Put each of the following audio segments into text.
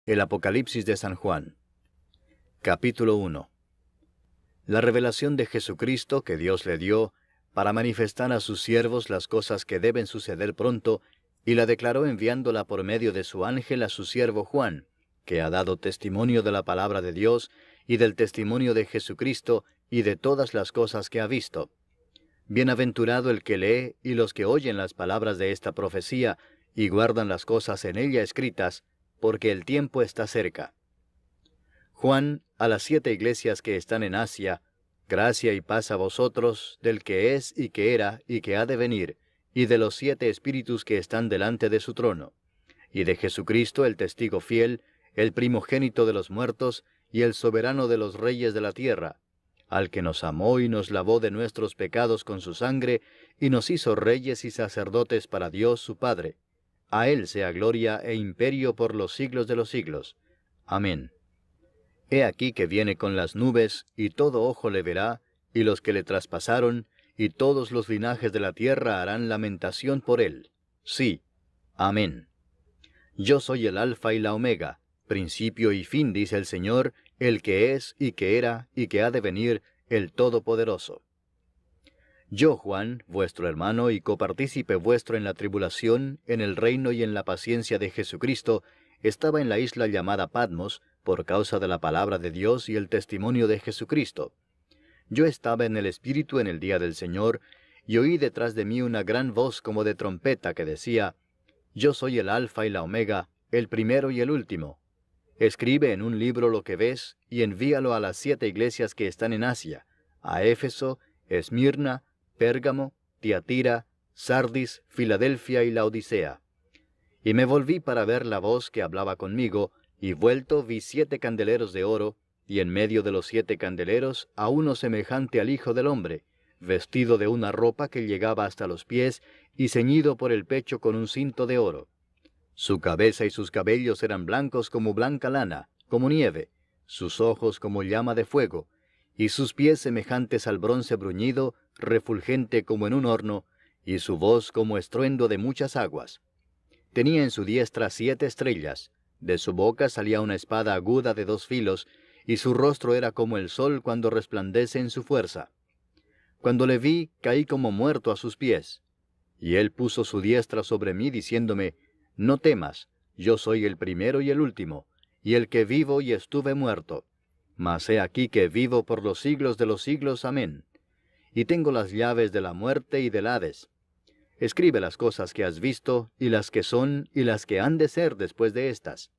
El Apocalipsis de San Juan. Capítulo 1. La revelación de Jesucristo que Dios le dio para manifestar a sus siervos las cosas que deben suceder pronto, y la declaró enviándola por medio de su ángel a su siervo Juan, que ha dado testimonio de la palabra de Dios y del testimonio de Jesucristo y de todas las cosas que ha visto. Bienaventurado el que lee y los que oyen las palabras de esta profecía y guardan las cosas en ella escritas, porque el tiempo está cerca. Juan, a las 7 iglesias que están en Asia, gracia y paz a vosotros, del que es y que era y que ha de venir, y de los 7 espíritus que están delante de su trono, y de Jesucristo el testigo fiel, el primogénito de los muertos, y el soberano de los reyes de la tierra, al que nos amó y nos lavó de nuestros pecados con su sangre, y nos hizo reyes y sacerdotes para Dios su Padre. A Él sea gloria e imperio por los siglos de los siglos. Amén. He aquí que viene con las nubes, y todo ojo le verá, y los que le traspasaron, y todos los linajes de la tierra harán lamentación por él. Sí. Amén. Yo soy el Alfa y la Omega, principio y fin, dice el Señor, el que es, y que era, y que ha de venir, el Todopoderoso. Yo, Juan, vuestro hermano y copartícipe vuestro en la tribulación, en el reino y en la paciencia de Jesucristo, estaba en la isla llamada Patmos, por causa de la palabra de Dios y el testimonio de Jesucristo. Yo estaba en el Espíritu en el día del Señor, y oí detrás de mí una gran voz como de trompeta que decía: Yo soy el Alfa y la Omega, el primero y el último. Escribe en un libro lo que ves, y envíalo a las 7 iglesias que están en Asia, a Éfeso, Esmirna, Pérgamo, Tiatira, Sardis, Filadelfia y Laodicea. Y me volví para ver la voz que hablaba conmigo, y vuelto vi 7 candeleros de oro, y en medio de los 7 candeleros a uno semejante al Hijo del Hombre, vestido de una ropa que llegaba hasta los pies, y ceñido por el pecho con un cinto de oro. Su cabeza y sus cabellos eran blancos como blanca lana, como nieve, sus ojos como llama de fuego, y sus pies semejantes al bronce bruñido, refulgente como en un horno, y su voz como estruendo de muchas aguas. Tenía en su diestra 7 estrellas, de su boca salía una espada aguda de 2 filos, y su rostro era como el sol cuando resplandece en su fuerza. Cuando le vi, caí como muerto a sus pies. Y él puso su diestra sobre mí, diciéndome: No temas, yo soy el primero y el último, y el que vivo y estuve muerto. Mas he aquí que vivo por los siglos de los siglos. Amén. Y tengo las llaves de la muerte y del Hades. Escribe las cosas que has visto, y las que son, y las que han de ser después de estas.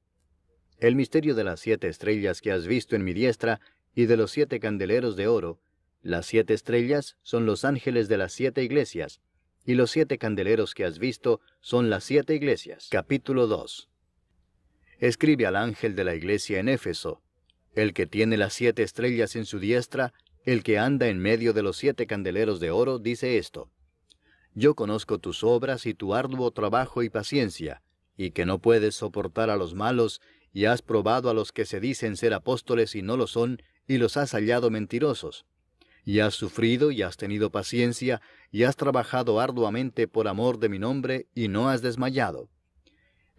El misterio de las 7 estrellas que has visto en mi diestra, y de los 7 candeleros de oro. Las 7 estrellas son los ángeles de las 7 iglesias, y los 7 candeleros que has visto son las 7 iglesias. Capítulo 2. Escribe al ángel de la iglesia en Éfeso: El que tiene las 7 estrellas en su diestra, el que anda en medio de los 7 candeleros de oro, dice esto: Yo conozco tus obras y tu arduo trabajo y paciencia, y que no puedes soportar a los malos, y has probado a los que se dicen ser apóstoles y no lo son, y los has hallado mentirosos. Y has sufrido y has tenido paciencia, y has trabajado arduamente por amor de mi nombre, y no has desmayado.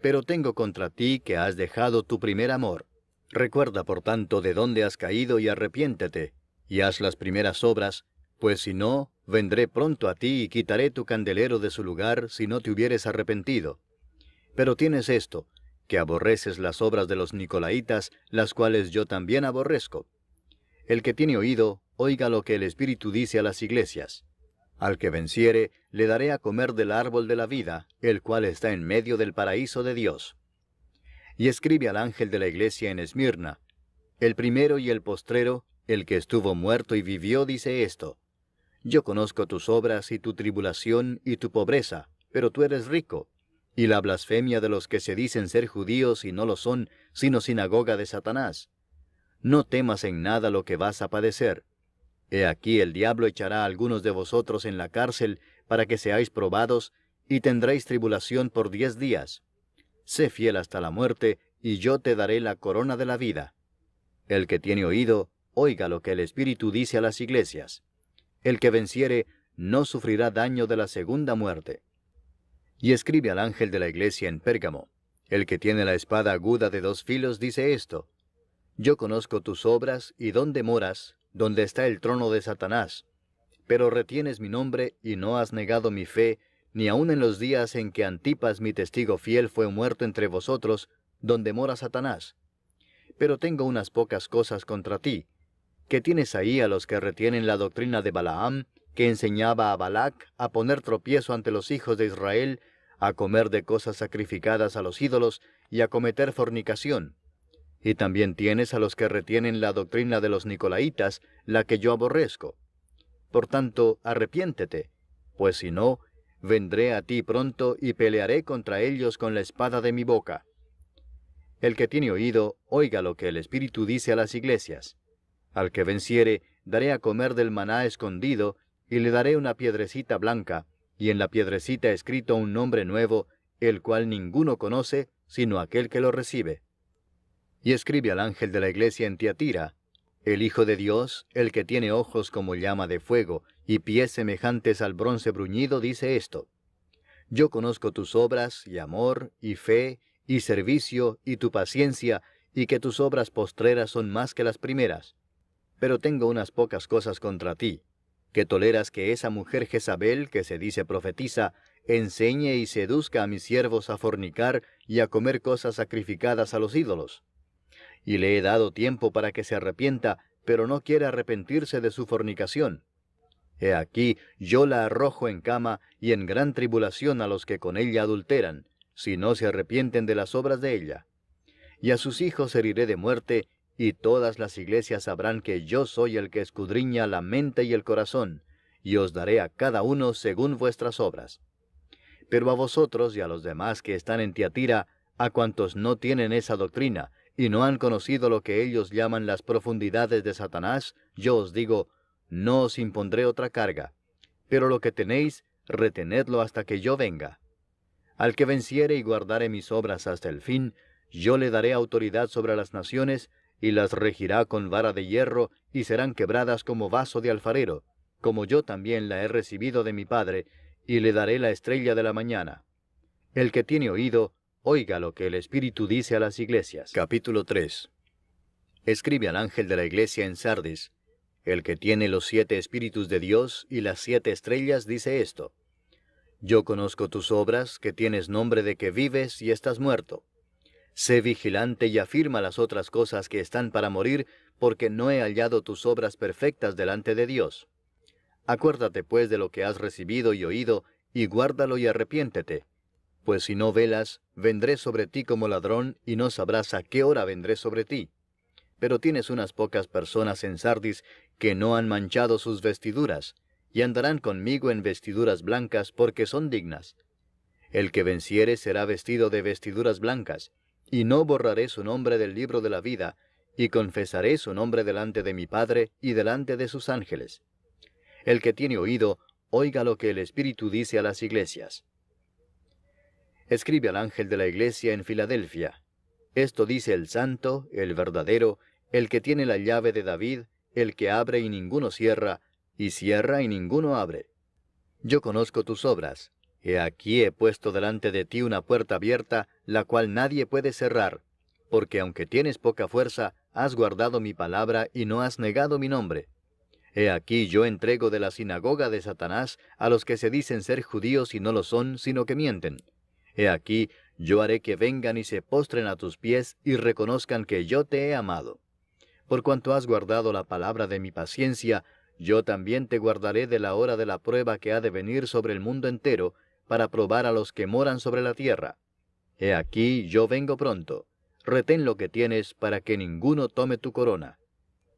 Pero tengo contra ti que has dejado tu primer amor. Recuerda, por tanto, de dónde has caído y arrepiéntete, y haz las primeras obras, pues si no, vendré pronto a ti y quitaré tu candelero de su lugar si no te hubieres arrepentido. Pero tienes esto, que aborreces las obras de los nicolaítas, las cuales yo también aborrezco. El que tiene oído, oiga lo que el Espíritu dice a las iglesias. Al que venciere, le daré a comer del árbol de la vida, el cual está en medio del paraíso de Dios. Y escribe al ángel de la iglesia en Esmirna: El primero y el postrero, el que estuvo muerto y vivió, dice esto: Yo conozco tus obras y tu tribulación y tu pobreza, pero tú eres rico, y la blasfemia de los que se dicen ser judíos y no lo son, sino sinagoga de Satanás. No temas en nada lo que vas a padecer. He aquí el diablo echará a algunos de vosotros en la cárcel para que seáis probados, y tendréis tribulación por 10 días. Sé fiel hasta la muerte, y yo te daré la corona de la vida. El que tiene oído, oiga lo que el Espíritu dice a las iglesias. El que venciere, no sufrirá daño de la segunda muerte. Y escribe al ángel de la iglesia en Pérgamo: El que tiene la espada aguda de 2 filos dice esto: Yo conozco tus obras y dónde moras, donde está el trono de Satanás. Pero retienes mi nombre y no has negado mi fe, ni aun en los días en que Antipas mi testigo fiel fue muerto entre vosotros, donde mora Satanás. Pero tengo unas pocas cosas contra ti, que tienes ahí a los que retienen la doctrina de Balaam, que enseñaba a Balac a poner tropiezo ante los hijos de Israel, a comer de cosas sacrificadas a los ídolos y a cometer fornicación. Y también tienes a los que retienen la doctrina de los Nicolaitas, la que yo aborrezco. Por tanto, arrepiéntete, pues si no, vendré a ti pronto y pelearé contra ellos con la espada de mi boca. El que tiene oído, oiga lo que el Espíritu dice a las iglesias. Al que venciere, daré a comer del maná escondido, y le daré una piedrecita blanca, y en la piedrecita escrito un nombre nuevo, el cual ninguno conoce, sino aquel que lo recibe. Y escribe al ángel de la iglesia en Tiatira: El Hijo de Dios, el que tiene ojos como llama de fuego, y pies semejantes al bronce bruñido, dice esto: Yo conozco tus obras, y amor, y fe, y servicio, y tu paciencia, y que tus obras postreras son más que las primeras. Pero tengo unas pocas cosas contra ti, que toleras que esa mujer Jezabel, que se dice profetiza, enseñe y seduzca a mis siervos a fornicar y a comer cosas sacrificadas a los ídolos. Y le he dado tiempo para que se arrepienta, pero no quiere arrepentirse de su fornicación. He aquí, yo la arrojo en cama y en gran tribulación a los que con ella adulteran, si no se arrepienten de las obras de ella. Y a sus hijos heriré de muerte, y todas las iglesias sabrán que yo soy el que escudriña la mente y el corazón, y os daré a cada uno según vuestras obras. Pero a vosotros y a los demás que están en Tiatira, a cuantos no tienen esa doctrina, y no han conocido lo que ellos llaman las profundidades de Satanás, yo os digo, no os impondré otra carga, pero lo que tenéis, retenedlo hasta que yo venga. Al que venciere y guardare mis obras hasta el fin, yo le daré autoridad sobre las naciones, y las regirá con vara de hierro, y serán quebradas como vaso de alfarero, como yo también la he recibido de mi Padre, y le daré la estrella de la mañana. El que tiene oído, oiga lo que el Espíritu dice a las iglesias. Capítulo 3. Escribe al ángel de la iglesia en Sardis: El que tiene los 7 Espíritus de Dios y las 7 estrellas dice esto: Yo conozco tus obras, que tienes nombre de que vives y estás muerto. Sé vigilante y afirma las otras cosas que están para morir, porque no he hallado tus obras perfectas delante de Dios. Acuérdate pues de lo que has recibido y oído, y guárdalo y arrepiéntete. Pues si no velas, vendré sobre ti como ladrón, y no sabrás a qué hora vendré sobre ti. Pero tienes unas pocas personas en Sardis que no han manchado sus vestiduras, y andarán conmigo en vestiduras blancas, porque son dignas. El que venciere será vestido de vestiduras blancas, y no borraré su nombre del libro de la vida, y confesaré su nombre delante de mi Padre y delante de sus ángeles. El que tiene oído, oiga lo que el Espíritu dice a las iglesias. Escribe al ángel de la iglesia en Filadelfia: Esto dice el santo, el verdadero, el que tiene la llave de David, el que abre y ninguno cierra, y cierra y ninguno abre. Yo conozco tus obras. He aquí he puesto delante de ti una puerta abierta, la cual nadie puede cerrar, porque aunque tienes poca fuerza, has guardado mi palabra y no has negado mi nombre. He aquí yo entrego de la sinagoga de Satanás a los que se dicen ser judíos y no lo son, sino que mienten. He aquí yo haré que vengan y se postren a tus pies y reconozcan que yo te he amado. Por cuanto has guardado la palabra de mi paciencia, yo también te guardaré de la hora de la prueba que ha de venir sobre el mundo entero, para probar a los que moran sobre la tierra. He aquí yo vengo pronto. Retén lo que tienes, para que ninguno tome tu corona.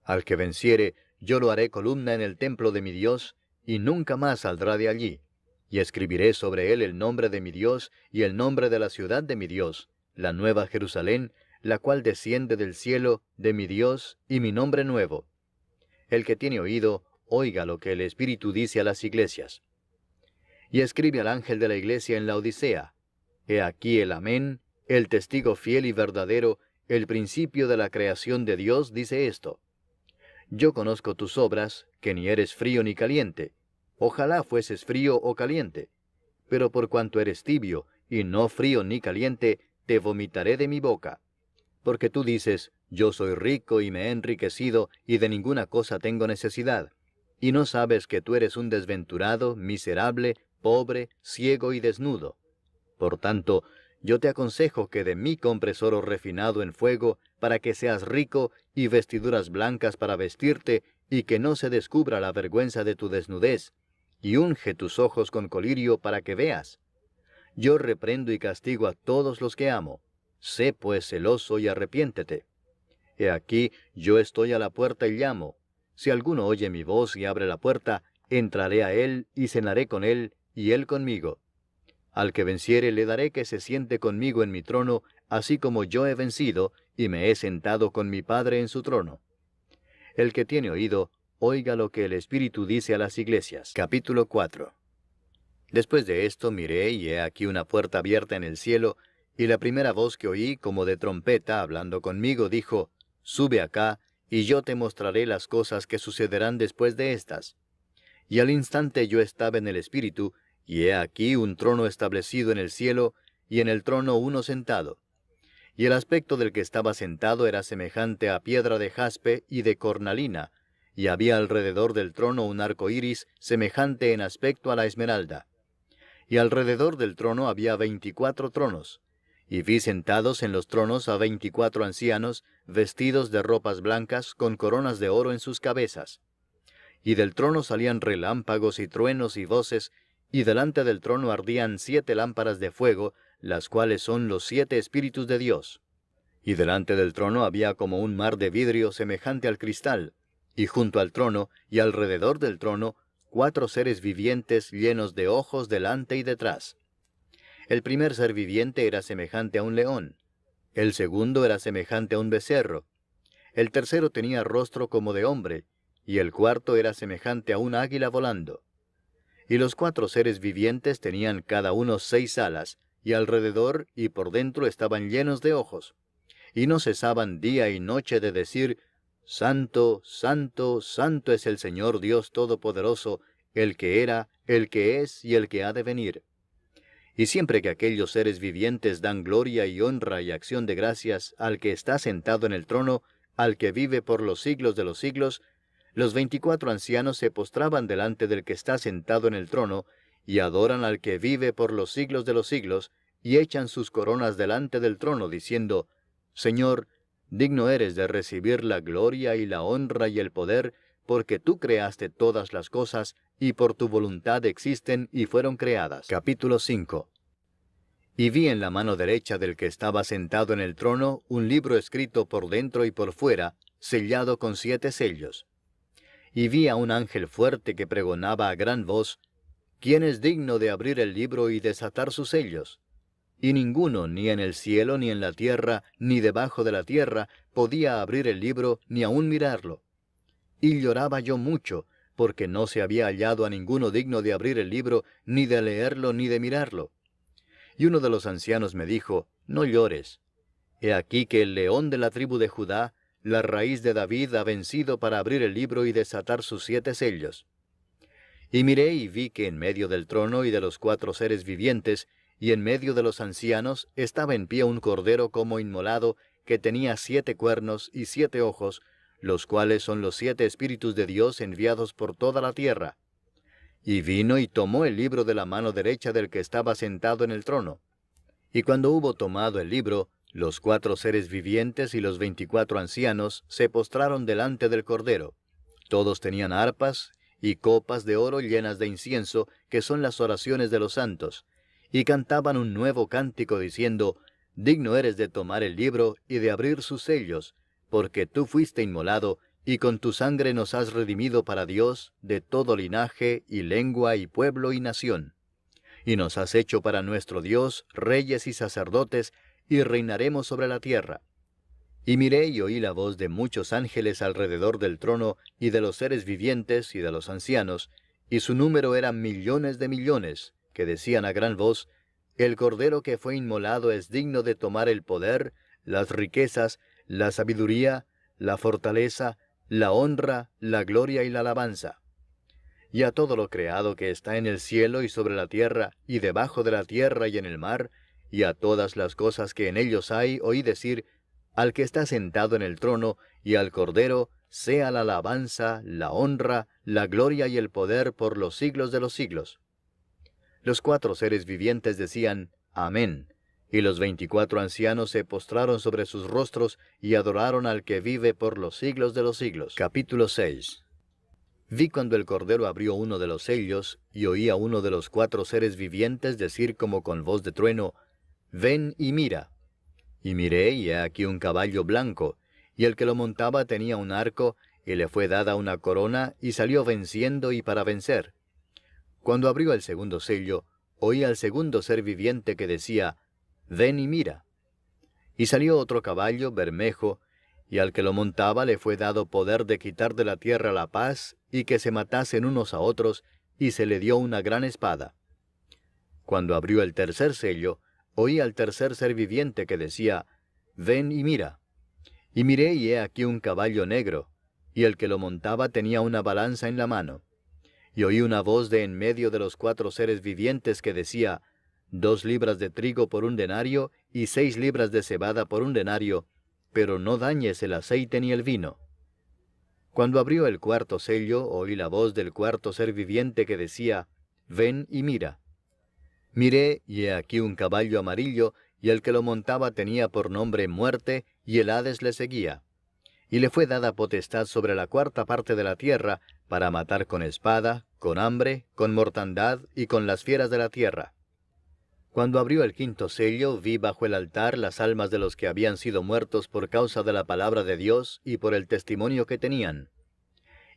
Al que venciere, yo lo haré columna en el templo de mi Dios, y nunca más saldrá de allí. Y escribiré sobre él el nombre de mi Dios, y el nombre de la ciudad de mi Dios, la nueva Jerusalén, la cual desciende del cielo, de mi Dios, y mi nombre nuevo. El que tiene oído, oiga lo que el Espíritu dice a las iglesias. Y escribe al ángel de la iglesia en la Odisea: He aquí el Amén, el testigo fiel y verdadero, el principio de la creación de Dios, dice esto: Yo conozco tus obras, que ni eres frío ni caliente. Ojalá fueses frío o caliente. Pero por cuanto eres tibio, y no frío ni caliente, te vomitaré de mi boca. Porque tú dices, yo soy rico y me he enriquecido, y de ninguna cosa tengo necesidad. Y no sabes que tú eres un desventurado, miserable, pobre, ciego y desnudo. Por tanto, yo te aconsejo que de mí compres oro refinado en fuego, para que seas rico, y vestiduras blancas para vestirte, y que no se descubra la vergüenza de tu desnudez, y unge tus ojos con colirio para que veas. Yo reprendo y castigo a todos los que amo. Sé pues celoso y arrepiéntete. He aquí, yo estoy a la puerta y llamo. Si alguno oye mi voz y abre la puerta, entraré a él y cenaré con él, y él conmigo. Al que venciere le daré que se siente conmigo en mi trono, así como yo he vencido, y me he sentado con mi Padre en su trono. El que tiene oído, oiga lo que el Espíritu dice a las iglesias. Capítulo 4. Después de esto miré, y he aquí una puerta abierta en el cielo, y la primera voz que oí, como de trompeta, hablando conmigo, dijo, Sube acá, y yo te mostraré las cosas que sucederán después de estas. Y al instante yo estaba en el Espíritu, y he aquí un trono establecido en el cielo, y en el trono uno sentado. Y el aspecto del que estaba sentado era semejante a piedra de jaspe y de cornalina, y había alrededor del trono un arco iris, semejante en aspecto a la esmeralda. Y alrededor del trono había 24 tronos, y vi sentados en los tronos a 24 ancianos, vestidos de ropas blancas, con coronas de oro en sus cabezas. Y del trono salían relámpagos y truenos y voces, y delante del trono ardían 7 lámparas de fuego, las cuales son los 7 Espíritus de Dios. Y delante del trono había como un mar de vidrio semejante al cristal, y junto al trono, y alrededor del trono, 4 seres vivientes llenos de ojos delante y detrás. El primer ser viviente era semejante a un león, el segundo era semejante a un becerro, el tercero tenía rostro como de hombre, y el cuarto era semejante a un águila volando. Y los 4 seres vivientes tenían cada uno 6 alas, y alrededor y por dentro estaban llenos de ojos, y no cesaban día y noche de decir, Santo, Santo, Santo es el Señor Dios Todopoderoso, el que era, el que es y el que ha de venir. Y siempre que aquellos seres vivientes dan gloria y honra y acción de gracias al que está sentado en el trono, al que vive por los siglos de los siglos, los 24 ancianos se postraban delante del que está sentado en el trono, y adoran al que vive por los siglos de los siglos, y echan sus coronas delante del trono, diciendo, Señor, digno eres de recibir la gloria y la honra y el poder, porque tú creaste todas las cosas, y por tu voluntad existen y fueron creadas. Capítulo 5. Y vi en la mano derecha del que estaba sentado en el trono un libro escrito por dentro y por fuera, sellado con 7 sellos. Y vi a un ángel fuerte que pregonaba a gran voz, ¿Quién es digno de abrir el libro y desatar sus sellos? Y ninguno, ni en el cielo, ni en la tierra, ni debajo de la tierra, podía abrir el libro, ni aun mirarlo. Y lloraba yo mucho, porque no se había hallado a ninguno digno de abrir el libro, ni de leerlo, ni de mirarlo. Y uno de los ancianos me dijo, No llores. He aquí que el león de la tribu de Judá, la raíz de David, ha vencido para abrir el libro y desatar sus 7 sellos. Y miré y vi que en medio del trono y de los 4 seres vivientes, y en medio de los ancianos, estaba en pie un cordero como inmolado, que tenía 7 cuernos y 7 ojos, los cuales son los 7 Espíritus de Dios enviados por toda la tierra. Y vino y tomó el libro de la mano derecha del que estaba sentado en el trono. Y cuando hubo tomado el libro, los 4 seres vivientes y los 24 ancianos se postraron delante del cordero. Todos tenían arpas y copas de oro llenas de incienso, que son las oraciones de los santos, y cantaban un nuevo cántico diciendo, Digno eres de tomar el libro y de abrir sus sellos, porque tú fuiste inmolado, y con tu sangre nos has redimido para Dios de todo linaje y lengua y pueblo y nación. Y nos has hecho para nuestro Dios reyes y sacerdotes, y reinaremos sobre la tierra. Y miré y oí la voz de muchos ángeles alrededor del trono, y de los seres vivientes y de los ancianos, y su número era millones de millones, que decían a gran voz, El Cordero que fue inmolado es digno de tomar el poder, las riquezas, la sabiduría, la fortaleza, la honra, la gloria y la alabanza. Y a todo lo creado que está en el cielo y sobre la tierra, y debajo de la tierra y en el mar, y a todas las cosas que en ellos hay, oí decir, al que está sentado en el trono, y al Cordero, sea la alabanza, la honra, la gloria y el poder por los siglos de los siglos. Los 4 seres vivientes decían, Amén. Y los 24 ancianos se postraron sobre sus rostros y adoraron al que vive por los siglos de los siglos. Capítulo 6. Vi cuando el Cordero abrió uno de los sellos, y oí a uno de los 4 seres vivientes decir como con voz de trueno, Ven y mira. Y miré, y he aquí un caballo blanco, y el que lo montaba tenía un arco, y le fue dada una corona, y salió venciendo y para vencer. Cuando abrió el segundo sello, oí al segundo ser viviente que decía, Ven y mira. Y salió otro caballo bermejo, y al que lo montaba le fue dado poder de quitar de la tierra la paz, y que se matasen unos a otros, y se le dio una gran espada. Cuando abrió el tercer sello, oí al tercer ser viviente que decía, Ven y mira. Y miré, y he aquí un caballo negro, y el que lo montaba tenía una balanza en la mano. Y oí una voz de en medio de los 4 seres vivientes que decía, 2 libras de trigo por 1 denario, y 6 libras de cebada por 1 denario, pero no dañes el aceite ni el vino. Cuando abrió el cuarto sello, oí la voz del 4 ser viviente que decía, Ven y mira. Miré, y he aquí un caballo amarillo, y el que lo montaba tenía por nombre Muerte, y el Hades le seguía. Y le fue dada potestad sobre la 4ª parte de la tierra, para matar con espada, con hambre, con mortandad y con las fieras de la tierra. Cuando abrió el 5º sello, vi bajo el altar las almas de los que habían sido muertos por causa de la palabra de Dios y por el testimonio que tenían.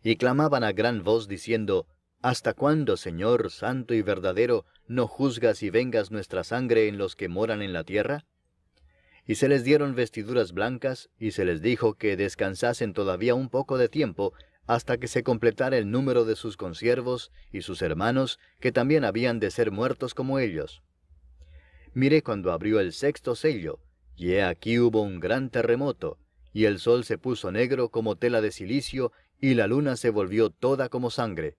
Y clamaban a gran voz diciendo, ¿Hasta cuándo, Señor, santo y verdadero, no juzgas y vengas nuestra sangre en los que moran en la tierra? Y se les dieron vestiduras blancas, y se les dijo que descansasen todavía un poco de tiempo, hasta que se completara el número de sus consiervos y sus hermanos, que también habían de ser muertos como ellos. Miré cuando abrió el 6º sello, y he aquí hubo un gran terremoto, y el sol se puso negro como tela de cilicio, y la luna se volvió toda como sangre.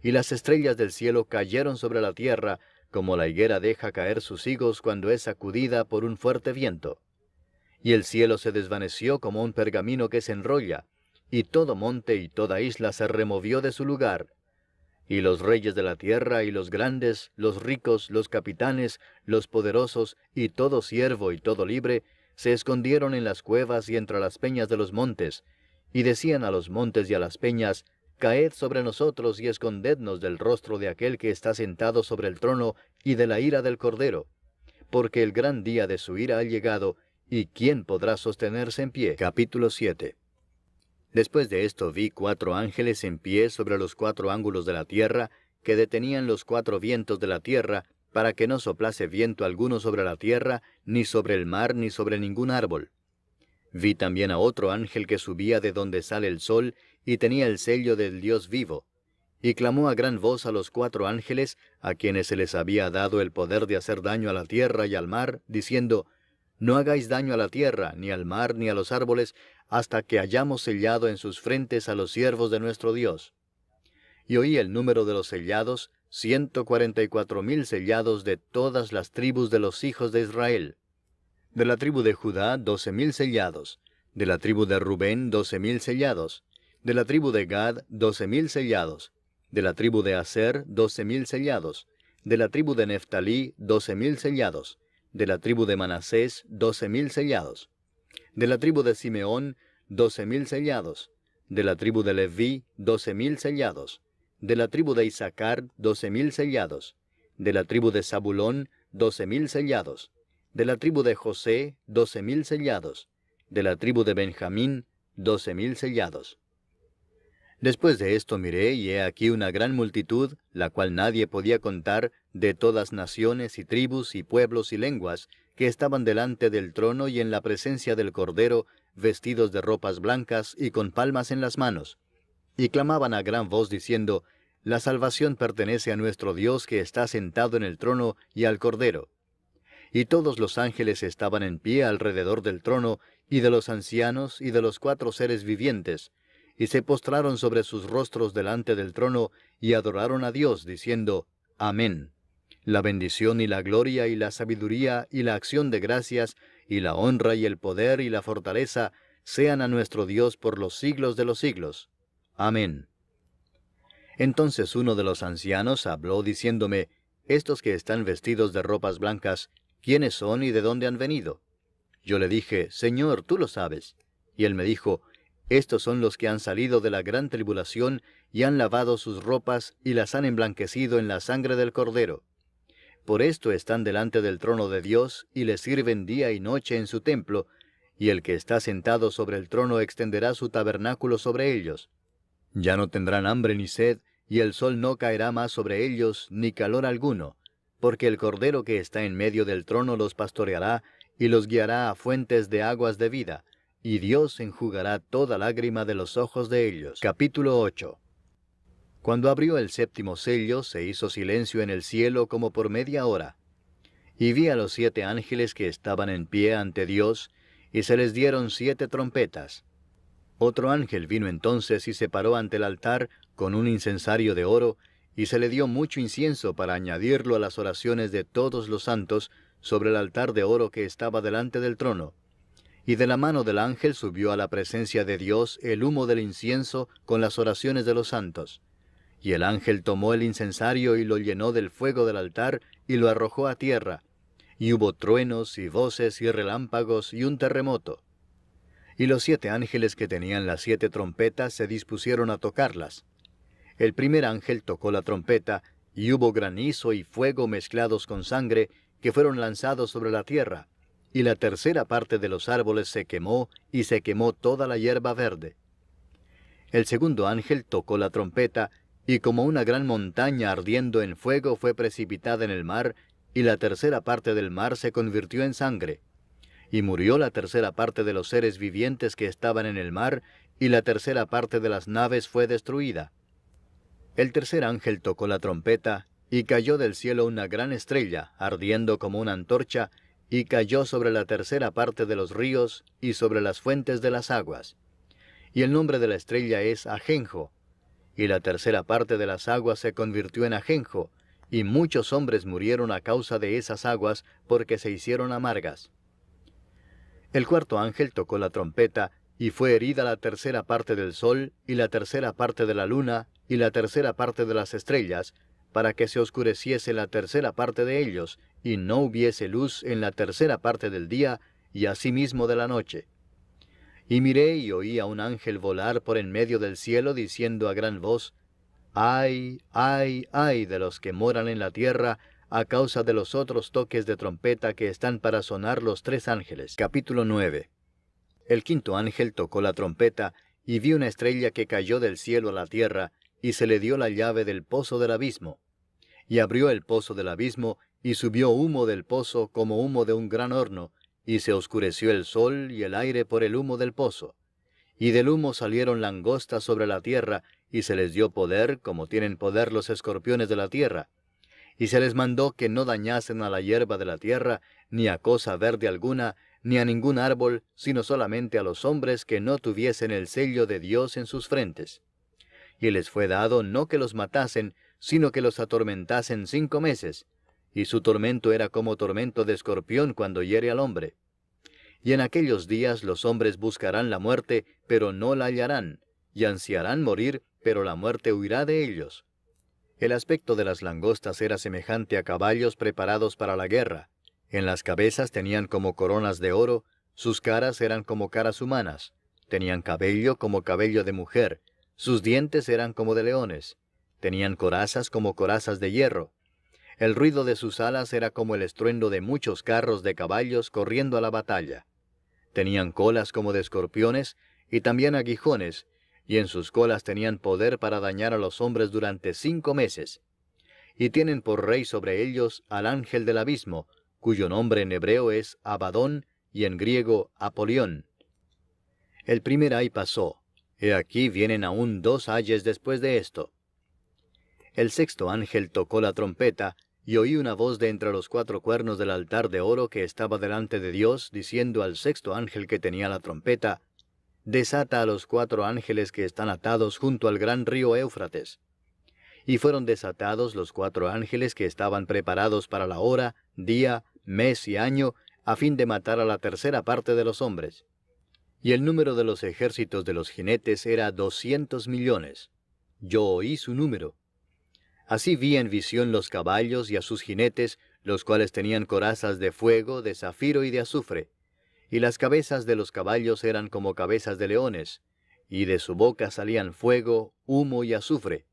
Y las estrellas del cielo cayeron sobre la tierra, como la higuera deja caer sus higos cuando es sacudida por un fuerte viento. Y el cielo se desvaneció como un pergamino que se enrolla, y todo monte y toda isla se removió de su lugar. Y los reyes de la tierra y los grandes, los ricos, los capitanes, los poderosos, y todo siervo y todo libre, se escondieron en las cuevas y entre las peñas de los montes, y decían a los montes y a las peñas, Caed sobre nosotros y escondednos del rostro de aquel que está sentado sobre el trono y de la ira del Cordero, porque el gran día de su ira ha llegado, y ¿quién podrá sostenerse en pie? Capítulo 7. Después de esto vi 4 ángeles en pie sobre los 4 ángulos de la tierra, que detenían los 4 vientos de la tierra, para que no soplase viento alguno sobre la tierra, ni sobre el mar, ni sobre ningún árbol. Vi también a otro ángel que subía de donde sale el sol, y tenía el sello del Dios vivo. Y clamó a gran voz a los 4 ángeles, a quienes se les había dado el poder de hacer daño a la tierra y al mar, diciendo, No hagáis daño a la tierra, ni al mar, ni a los árboles, hasta que hayamos sellado en sus frentes a los siervos de nuestro Dios. Y oí el número de los sellados, 144,000 sellados de todas las tribus de los hijos de Israel. De la tribu de Judá, 12,000 sellados. De la tribu de Rubén, 12,000 sellados. De la tribu de Gad, 12,000 sellados. De la tribu de Aser, 12,000 sellados. De la tribu de Neftalí, 12,000 sellados. De la tribu de Manasés, 12,000 sellados. De la tribu de Simeón, 12,000 sellados. De la tribu de Leví, 12,000 sellados. De la tribu de Isaacar, 12,000 sellados. De la tribu de Zabulón, 12,000 sellados. De la tribu de José, 12,000 sellados. De la tribu de Benjamín, 12,000 sellados. Después de esto miré, y he aquí una gran multitud, la cual nadie podía contar, de todas naciones y tribus y pueblos y lenguas, que estaban delante del trono y en la presencia del Cordero, vestidos de ropas blancas y con palmas en las manos. Y clamaban a gran voz diciendo, La salvación pertenece a nuestro Dios que está sentado en el trono y al Cordero. Y todos los ángeles estaban en pie alrededor del trono, y de los ancianos y de los 4 seres vivientes, y se postraron sobre sus rostros delante del trono, y adoraron a Dios, diciendo, Amén. La bendición y la gloria y la sabiduría y la acción de gracias y la honra y el poder y la fortaleza sean a nuestro Dios por los siglos de los siglos. Amén. Entonces uno de los ancianos habló diciéndome, estos que están vestidos de ropas blancas, ¿quiénes son y de dónde han venido? Yo le dije, Señor, tú lo sabes. Y él me dijo, estos son los que han salido de la gran tribulación y han lavado sus ropas y las han emblanquecido en la sangre del Cordero. Por esto están delante del trono de Dios y le sirven día y noche en su templo, y el que está sentado sobre el trono extenderá su tabernáculo sobre ellos. Ya no tendrán hambre ni sed, y el sol no caerá más sobre ellos, ni calor alguno, porque el Cordero que está en medio del trono los pastoreará, y los guiará a fuentes de aguas de vida, y Dios enjugará toda lágrima de los ojos de ellos. Capítulo 8. Cuando abrió el séptimo sello, se hizo silencio en el cielo como por media hora. Y vi a los 7 ángeles que estaban en pie ante Dios, y se les dieron 7 trompetas. Otro ángel vino entonces y se paró ante el altar con un incensario de oro, y se le dio mucho incienso para añadirlo a las oraciones de todos los santos sobre el altar de oro que estaba delante del trono. Y de la mano del ángel subió a la presencia de Dios el humo del incienso con las oraciones de los santos. Y el ángel tomó el incensario y lo llenó del fuego del altar y lo arrojó a tierra. Y hubo truenos y voces y relámpagos y un terremoto. Y los 7 ángeles que tenían las 7 trompetas se dispusieron a tocarlas. El primer ángel tocó la trompeta, y hubo granizo y fuego mezclados con sangre, que fueron lanzados sobre la tierra, y la tercera parte de los árboles se quemó, y se quemó toda la hierba verde. El segundo ángel tocó la trompeta, y como una gran montaña ardiendo en fuego fue precipitada en el mar, y la tercera parte del mar se convirtió en sangre. Y murió la tercera parte de los seres vivientes que estaban en el mar, y la tercera parte de las naves fue destruida. El tercer ángel tocó la trompeta, y cayó del cielo una gran estrella, ardiendo como una antorcha, y cayó sobre la tercera parte de los ríos, y sobre las fuentes de las aguas. Y el nombre de la estrella es Ajenjo. Y la tercera parte de las aguas se convirtió en ajenjo, y muchos hombres murieron a causa de esas aguas, porque se hicieron amargas. El cuarto ángel tocó la trompeta, y fue herida la tercera parte del sol, y la tercera parte de la luna, y la tercera parte de las estrellas, para que se oscureciese la tercera parte de ellos, y no hubiese luz en la tercera parte del día, y asimismo de la noche. Y miré y oí a un ángel volar por en medio del cielo, diciendo a gran voz, ¡Ay, ay, ay de los que moran en la tierra, a causa de los otros toques de trompeta que están para sonar los 3 ángeles! Capítulo 9. El quinto ángel tocó la trompeta, y vi una estrella que cayó del cielo a la tierra, y se le dio la llave del pozo del abismo. Y abrió el pozo del abismo, y subió humo del pozo como humo de un gran horno, y se oscureció el sol y el aire por el humo del pozo. Y del humo salieron langostas sobre la tierra, y se les dio poder, como tienen poder los escorpiones de la tierra. Y se les mandó que no dañasen a la hierba de la tierra, ni a cosa verde alguna, ni a ningún árbol, sino solamente a los hombres que no tuviesen el sello de Dios en sus frentes. Y les fue dado no que los matasen, sino que los atormentasen 5 meses, y su tormento era como tormento de escorpión cuando hiere al hombre. Y en aquellos días los hombres buscarán la muerte, pero no la hallarán, y ansiarán morir, pero la muerte huirá de ellos. El aspecto de las langostas era semejante a caballos preparados para la guerra. En las cabezas tenían como coronas de oro, sus caras eran como caras humanas, tenían cabello como cabello de mujer, sus dientes eran como de leones, tenían corazas como corazas de hierro. El ruido de sus alas era como el estruendo de muchos carros de caballos corriendo a la batalla. Tenían colas como de escorpiones, y también aguijones, y en sus colas tenían poder para dañar a los hombres durante 5 meses. Y tienen por rey sobre ellos al ángel del abismo, cuyo nombre en hebreo es Abadón, y en griego Apolión. El primer ay pasó. He aquí vienen aún 2 ayes después de esto. El sexto ángel tocó la trompeta, y oí una voz de entre los 4 cuernos del altar de oro que estaba delante de Dios, diciendo al sexto ángel que tenía la trompeta, «Desata a los 4 ángeles que están atados junto al gran río Éufrates». Y fueron desatados los 4 ángeles que estaban preparados para la hora, día, mes y año, a fin de matar a la tercera parte de los hombres. Y el número de los ejércitos de los jinetes era 200 millones. Yo oí su número. Así vi en visión los caballos y a sus jinetes, los cuales tenían corazas de fuego, de zafiro y de azufre. Y las cabezas de los caballos eran como cabezas de leones, y de su boca salían fuego, humo y azufre.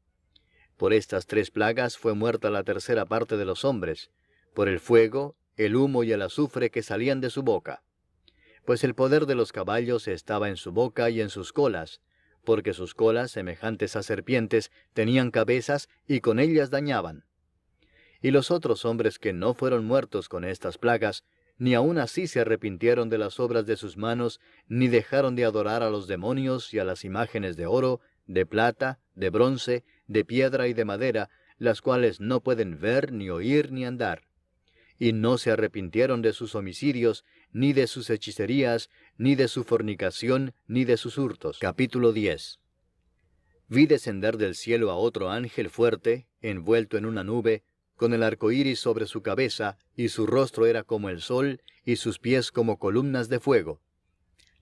Por estas 3 plagas fue muerta la tercera parte de los hombres, por el fuego, el humo y el azufre que salían de su boca. Pues el poder de los caballos estaba en su boca y en sus colas, porque sus colas, semejantes a serpientes, tenían cabezas y con ellas dañaban. Y los otros hombres que no fueron muertos con estas plagas, ni aun así se arrepintieron de las obras de sus manos, ni dejaron de adorar a los demonios y a las imágenes de oro, de plata, de bronce, de piedra y de madera, las cuales no pueden ver, ni oír, ni andar. Y no se arrepintieron de sus homicidios, ni de sus hechicerías, ni de su fornicación, ni de sus hurtos. Capítulo 10. Vi descender del cielo a otro ángel fuerte, envuelto en una nube, con el arco iris sobre su cabeza, y su rostro era como el sol, y sus pies como columnas de fuego.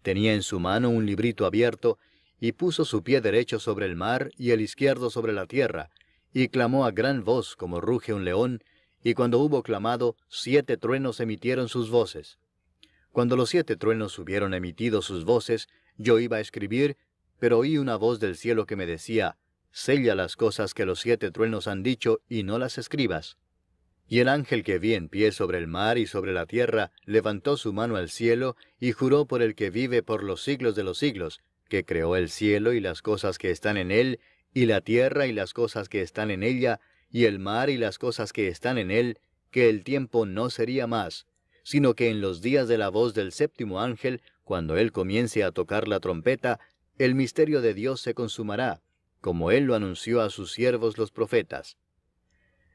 Tenía en su mano un librito abierto, y puso su pie derecho sobre el mar, y el izquierdo sobre la tierra, y clamó a gran voz como ruge un león, y cuando hubo clamado, 7 truenos emitieron sus voces. Cuando los 7 truenos hubieron emitido sus voces, yo iba a escribir, pero oí una voz del cielo que me decía, sella las cosas que los 7 truenos han dicho, y no las escribas. Y el ángel que vi en pie sobre el mar y sobre la tierra, levantó su mano al cielo, y juró por el que vive por los siglos de los siglos, que creó el cielo y las cosas que están en él, y la tierra y las cosas que están en ella, y el mar y las cosas que están en él, que el tiempo no sería más, sino que en los días de la voz del 7º ángel, cuando él comience a tocar la trompeta, el misterio de Dios se consumará, como él lo anunció a sus siervos los profetas.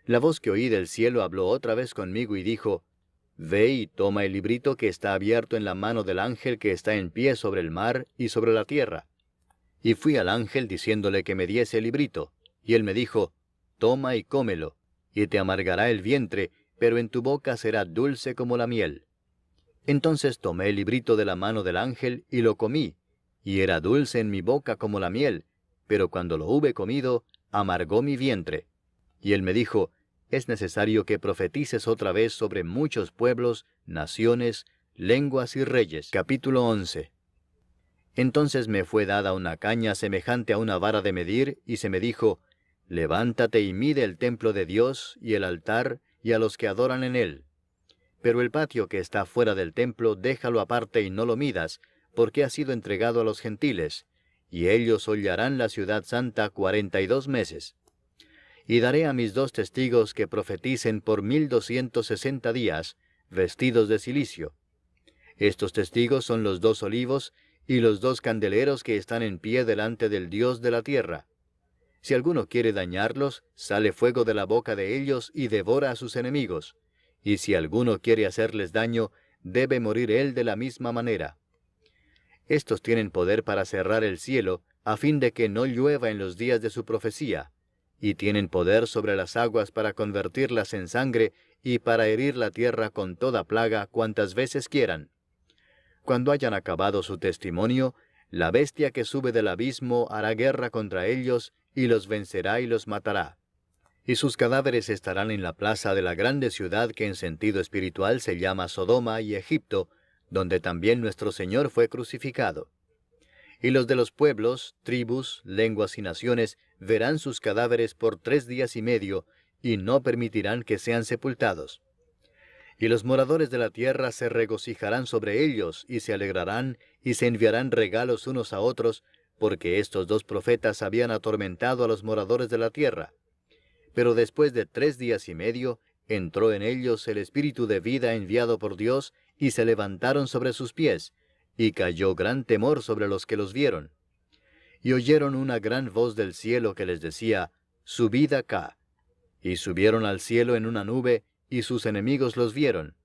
La voz que oí del cielo habló otra vez conmigo y dijo, Ve y toma el librito que está abierto en la mano del ángel que está en pie sobre el mar y sobre la tierra. Y fui al ángel diciéndole que me diese el librito, y él me dijo, Toma y cómelo, y te amargará el vientre, pero en tu boca será dulce como la miel. Entonces tomé el librito de la mano del ángel y lo comí, y era dulce en mi boca como la miel, pero cuando lo hube comido, amargó mi vientre. Y él me dijo, es necesario que profetices otra vez sobre muchos pueblos, naciones, lenguas y reyes. Capítulo 11. Entonces me fue dada una caña semejante a una vara de medir, y se me dijo, levántate y mide el templo de Dios, y el altar, y a los que adoran en él. Pero el patio que está fuera del templo, déjalo aparte y no lo midas, porque ha sido entregado a los gentiles, y ellos hollarán la ciudad santa 42 meses. Y daré a mis 2 testigos que profeticen por 1260 días, vestidos de cilicio. Estos testigos son los 2 olivos, y los 2 candeleros que están en pie delante del Dios de la tierra. Si alguno quiere dañarlos, sale fuego de la boca de ellos y devora a sus enemigos. Y si alguno quiere hacerles daño, debe morir él de la misma manera. Estos tienen poder para cerrar el cielo, a fin de que no llueva en los días de su profecía, y tienen poder sobre las aguas para convertirlas en sangre, y para herir la tierra con toda plaga cuantas veces quieran. Cuando hayan acabado su testimonio, la bestia que sube del abismo hará guerra contra ellos, y los vencerá y los matará. Y sus cadáveres estarán en la plaza de la grande ciudad que en sentido espiritual se llama Sodoma y Egipto, donde también nuestro Señor fue crucificado. Y los de los pueblos, tribus, lenguas y naciones verán sus cadáveres por 3 días y medio, y no permitirán que sean sepultados. Y los moradores de la tierra se regocijarán sobre ellos, y se alegrarán, y se enviarán regalos unos a otros, porque estos 2 profetas habían atormentado a los moradores de la tierra. Pero después de 3 días y medio, entró en ellos el espíritu de vida enviado por Dios, y se levantaron sobre sus pies, y cayó gran temor sobre los que los vieron. Y oyeron una gran voz del cielo que les decía, Subid acá. Y subieron al cielo en una nube, y sus enemigos los vieron.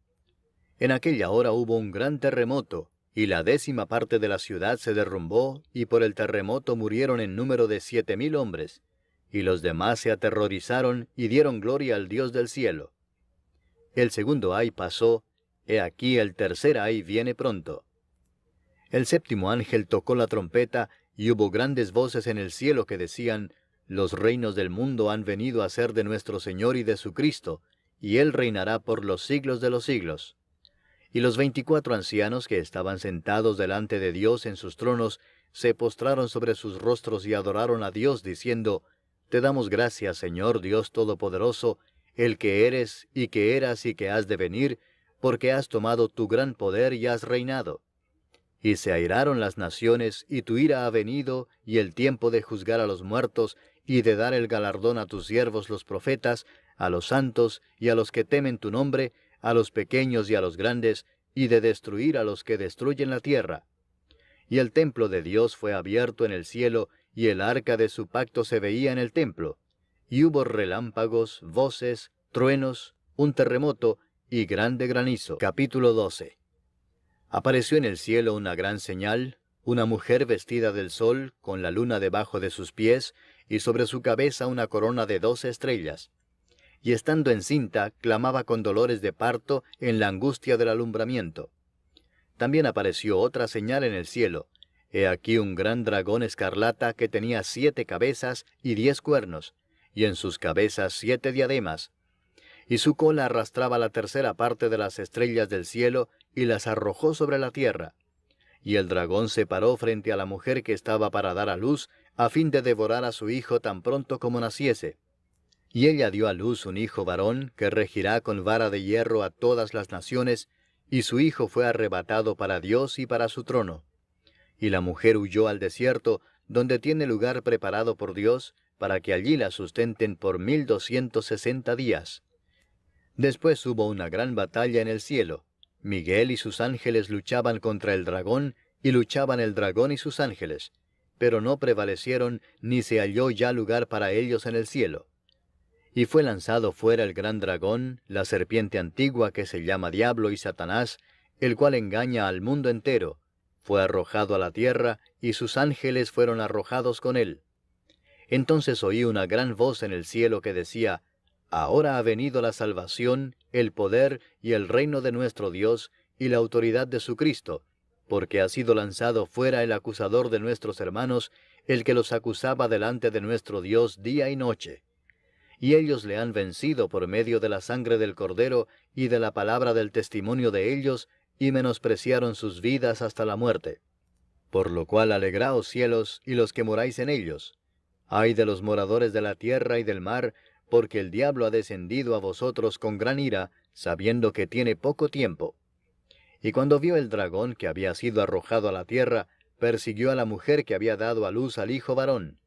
En aquella hora hubo un gran terremoto, y la 10ª parte de la ciudad se derrumbó, y por el terremoto murieron en número de 7,000 hombres. y los demás se aterrorizaron y dieron gloria al Dios del cielo. El segundo ay pasó, he aquí el tercer ay viene pronto. El séptimo ángel tocó la trompeta, y hubo grandes voces en el cielo que decían, los reinos del mundo han venido a ser de nuestro Señor y de su Cristo, y Él reinará por los siglos de los siglos. Y los 24 ancianos que estaban sentados delante de Dios en sus tronos, se postraron sobre sus rostros y adoraron a Dios, diciendo, Te damos gracias, Señor Dios Todopoderoso, el que eres, y que eras, y que has de venir, porque has tomado tu gran poder y has reinado. Y se airaron las naciones, y tu ira ha venido, y el tiempo de juzgar a los muertos, y de dar el galardón a tus siervos los profetas, a los santos, y a los que temen tu nombre, a los pequeños y a los grandes, y de destruir a los que destruyen la tierra. Y el templo de Dios fue abierto en el cielo, y el arca de su pacto se veía en el templo. Y hubo relámpagos, voces, truenos, un terremoto, y grande granizo. Capítulo 12. Apareció en el cielo una gran señal, una mujer vestida del sol, con la luna debajo de sus pies, y sobre su cabeza una corona de 12 estrellas. Y estando encinta, clamaba con dolores de parto en la angustia del alumbramiento. También apareció otra señal en el cielo. He aquí un gran dragón escarlata que tenía 7 cabezas y 10 cuernos, y en sus cabezas 7 diademas. Y su cola arrastraba la tercera parte de las estrellas del cielo, y las arrojó sobre la tierra. Y el dragón se paró frente a la mujer que estaba para dar a luz, a fin de devorar a su hijo tan pronto como naciese. Y ella dio a luz un hijo varón, que regirá con vara de hierro a todas las naciones, y su hijo fue arrebatado para Dios y para su trono. Y la mujer huyó al desierto, donde tiene lugar preparado por Dios, para que allí la sustenten por 1260 días. Después hubo una gran batalla en el cielo. Miguel y sus ángeles luchaban contra el dragón, y luchaban el dragón y sus ángeles, pero no prevalecieron, ni se halló ya lugar para ellos en el cielo. Y fue lanzado fuera el gran dragón, la serpiente antigua que se llama Diablo y Satanás, el cual engaña al mundo entero. Fue arrojado a la tierra, y sus ángeles fueron arrojados con él. Entonces oí una gran voz en el cielo que decía, Ahora ha venido la salvación, el poder y el reino de nuestro Dios, y la autoridad de su Cristo, porque ha sido lanzado fuera el acusador de nuestros hermanos, el que los acusaba delante de nuestro Dios día y noche. Y ellos le han vencido por medio de la sangre del Cordero y de la palabra del testimonio de ellos, y menospreciaron sus vidas hasta la muerte. Por lo cual alegraos cielos y los que moráis en ellos. Ay de los moradores de la tierra y del mar, porque el diablo ha descendido a vosotros con gran ira, sabiendo que tiene poco tiempo. Y cuando vio el dragón que había sido arrojado a la tierra, persiguió a la mujer que había dado a luz al hijo varón.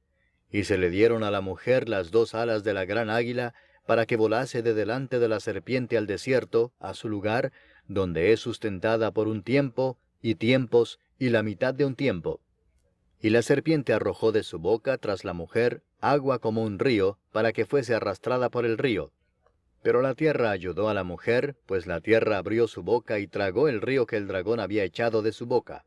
Y se le dieron a la mujer las 2 alas de la gran águila, para que volase de delante de la serpiente al desierto, a su lugar, donde es sustentada por un tiempo, y tiempos, y la mitad de un tiempo. Y la serpiente arrojó de su boca tras la mujer agua como un río, para que fuese arrastrada por el río. Pero la tierra ayudó a la mujer, pues la tierra abrió su boca y tragó el río que el dragón había echado de su boca.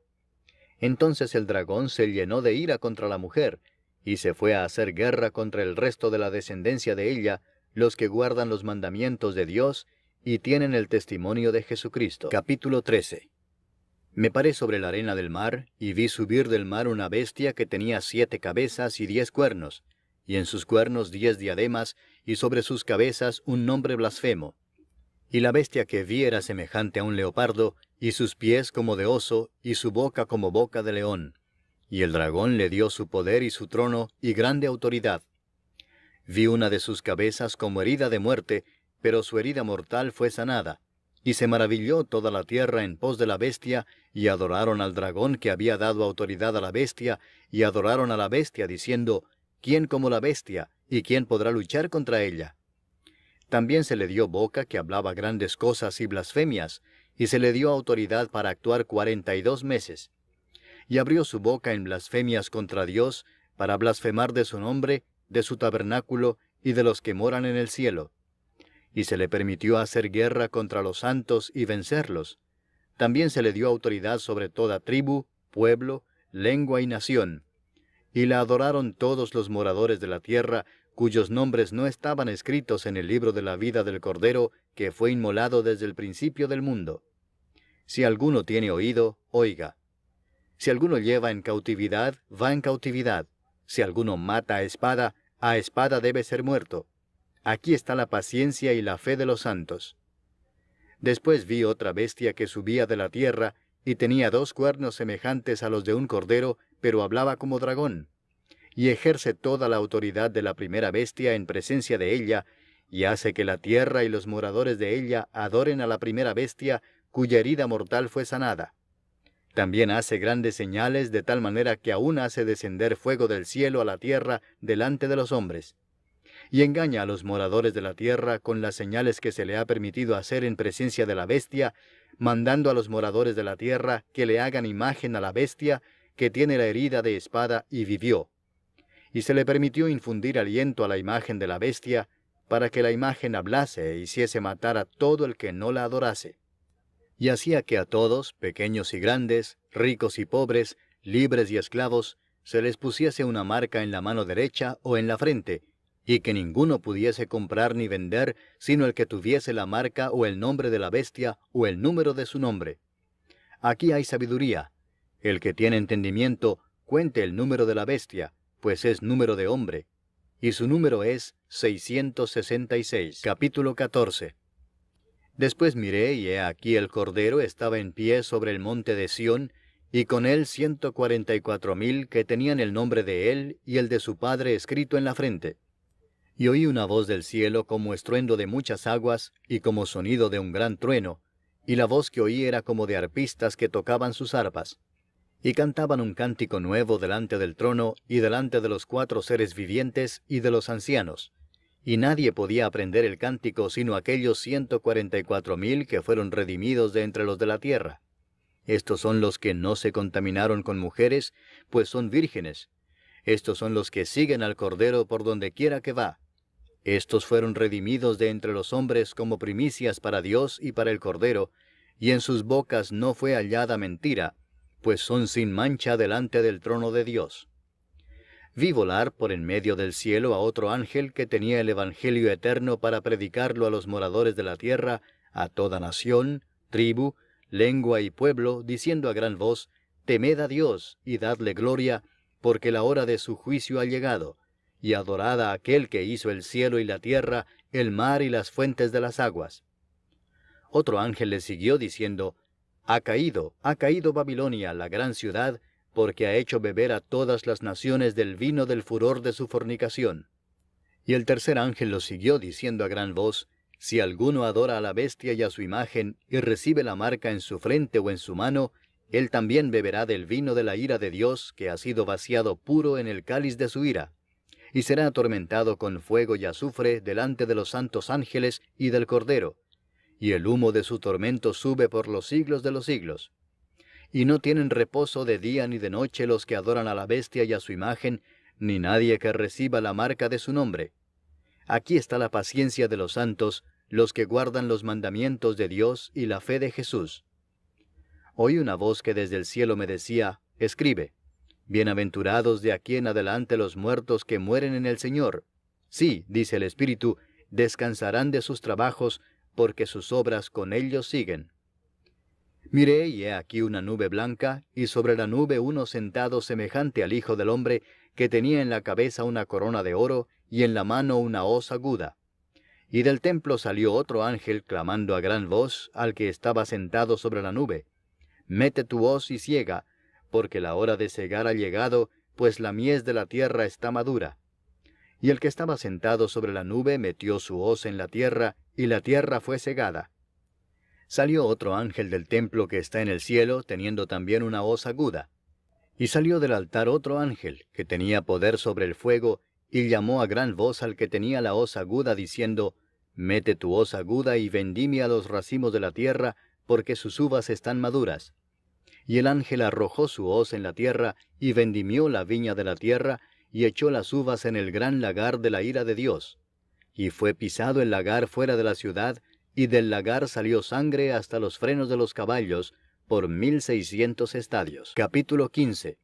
Entonces el dragón se llenó de ira contra la mujer, y se fue a hacer guerra contra el resto de la descendencia de ella, los que guardan los mandamientos de Dios, y tienen el testimonio de Jesucristo. Capítulo 13. Me paré sobre la arena del mar, y vi subir del mar una bestia que tenía 7 cabezas y 10 cuernos, y en sus cuernos 10 diademas, y sobre sus cabezas un nombre blasfemo. Y la bestia que vi era semejante a un leopardo, y sus pies como de oso, y su boca como boca de león. Y el dragón le dio su poder y su trono, y grande autoridad. Vi una de sus cabezas como herida de muerte, pero su herida mortal fue sanada. Y se maravilló toda la tierra en pos de la bestia, y adoraron al dragón que había dado autoridad a la bestia, y adoraron a la bestia, diciendo, ¿quién como la bestia, y quién podrá luchar contra ella? También se le dio boca que hablaba grandes cosas y blasfemias, y se le dio autoridad para actuar 42 meses. Y abrió su boca en blasfemias contra Dios, para blasfemar de su nombre, de su tabernáculo, y de los que moran en el cielo. Y se le permitió hacer guerra contra los santos y vencerlos. También se le dio autoridad sobre toda tribu, pueblo, lengua y nación. Y la adoraron todos los moradores de la tierra, cuyos nombres no estaban escritos en el libro de la vida del Cordero que fue inmolado desde el principio del mundo. Si alguno tiene oído, oiga. Si alguno lleva en cautividad, va en cautividad. Si alguno mata a espada debe ser muerto. Aquí está la paciencia y la fe de los santos. Después vi otra bestia que subía de la tierra, y tenía 2 cuernos semejantes a los de un cordero, pero hablaba como dragón. Y ejerce toda la autoridad de la primera bestia en presencia de ella, y hace que la tierra y los moradores de ella adoren a la primera bestia, cuya herida mortal fue sanada. También hace grandes señales, de tal manera que aún hace descender fuego del cielo a la tierra delante de los hombres. Y engaña a los moradores de la tierra con las señales que se le ha permitido hacer en presencia de la bestia, mandando a los moradores de la tierra que le hagan imagen a la bestia, que tiene la herida de espada y vivió. Y se le permitió infundir aliento a la imagen de la bestia, para que la imagen hablase e hiciese matar a todo el que no la adorase. Y hacía que a todos, pequeños y grandes, ricos y pobres, libres y esclavos, se les pusiese una marca en la mano derecha o en la frente, y que ninguno pudiese comprar ni vender, sino el que tuviese la marca o el nombre de la bestia o el número de su nombre. Aquí hay sabiduría. El que tiene entendimiento, cuente el número de la bestia, pues es número de hombre, y su número es 666. Capítulo 14. Después miré, y he aquí el Cordero estaba en pie sobre el monte de Sión, y con él 144,000 que tenían el nombre de él y el de su padre escrito en la frente. Y oí una voz del cielo como estruendo de muchas aguas, y como sonido de un gran trueno, y la voz que oí era como de arpistas que tocaban sus arpas. Y cantaban un cántico nuevo delante del trono, y delante de los 4 seres vivientes, y de los ancianos. Y nadie podía aprender el cántico sino aquellos 144,000 que fueron redimidos de entre los de la tierra. Estos son los que no se contaminaron con mujeres, pues son vírgenes. Estos son los que siguen al Cordero por donde quiera que va. Estos fueron redimidos de entre los hombres como primicias para Dios y para el Cordero, y en sus bocas no fue hallada mentira, pues son sin mancha delante del trono de Dios. Vi volar por en medio del cielo a otro ángel que tenía el Evangelio eterno para predicarlo a los moradores de la tierra, a toda nación, tribu, lengua y pueblo, diciendo a gran voz: Temed a Dios y dadle gloria, porque la hora de su juicio ha llegado, y adorad a aquel que hizo el cielo y la tierra, el mar y las fuentes de las aguas. Otro ángel le siguió diciendo: ha caído Babilonia, la gran ciudad, porque ha hecho beber a todas las naciones del vino del furor de su fornicación. Y el tercer ángel lo siguió diciendo a gran voz: si alguno adora a la bestia y a su imagen, y recibe la marca en su frente o en su mano, él también beberá del vino de la ira de Dios, que ha sido vaciado puro en el cáliz de su ira, y será atormentado con fuego y azufre delante de los santos ángeles y del Cordero, y el humo de su tormento sube por los siglos de los siglos. Y no tienen reposo de día ni de noche los que adoran a la bestia y a su imagen, ni nadie que reciba la marca de su nombre. Aquí está la paciencia de los santos, los que guardan los mandamientos de Dios y la fe de Jesús. Oí una voz que desde el cielo me decía: escribe, bienaventurados de aquí en adelante los muertos que mueren en el Señor. Sí, dice el Espíritu, descansarán de sus trabajos, porque sus obras con ellos siguen. Miré, y he aquí una nube blanca, y sobre la nube uno sentado semejante al Hijo del Hombre, que tenía en la cabeza una corona de oro, y en la mano una hoz aguda. Y del templo salió otro ángel, clamando a gran voz al que estaba sentado sobre la nube: mete tu hoz y siega, porque la hora de segar ha llegado, pues la mies de la tierra está madura. Y el que estaba sentado sobre la nube metió su hoz en la tierra, y la tierra fue segada. Salió otro ángel del templo que está en el cielo, teniendo también una hoz aguda. Y salió del altar otro ángel, que tenía poder sobre el fuego, y llamó a gran voz al que tenía la hoz aguda, diciendo: mete tu hoz aguda y vendimia los racimos de la tierra, porque sus uvas están maduras. Y el ángel arrojó su hoz en la tierra, y vendimió la viña de la tierra, y echó las uvas en el gran lagar de la ira de Dios. Y fue pisado el lagar fuera de la ciudad, y del lagar salió sangre hasta los frenos de los caballos, por 1,600 estadios. Capítulo 15.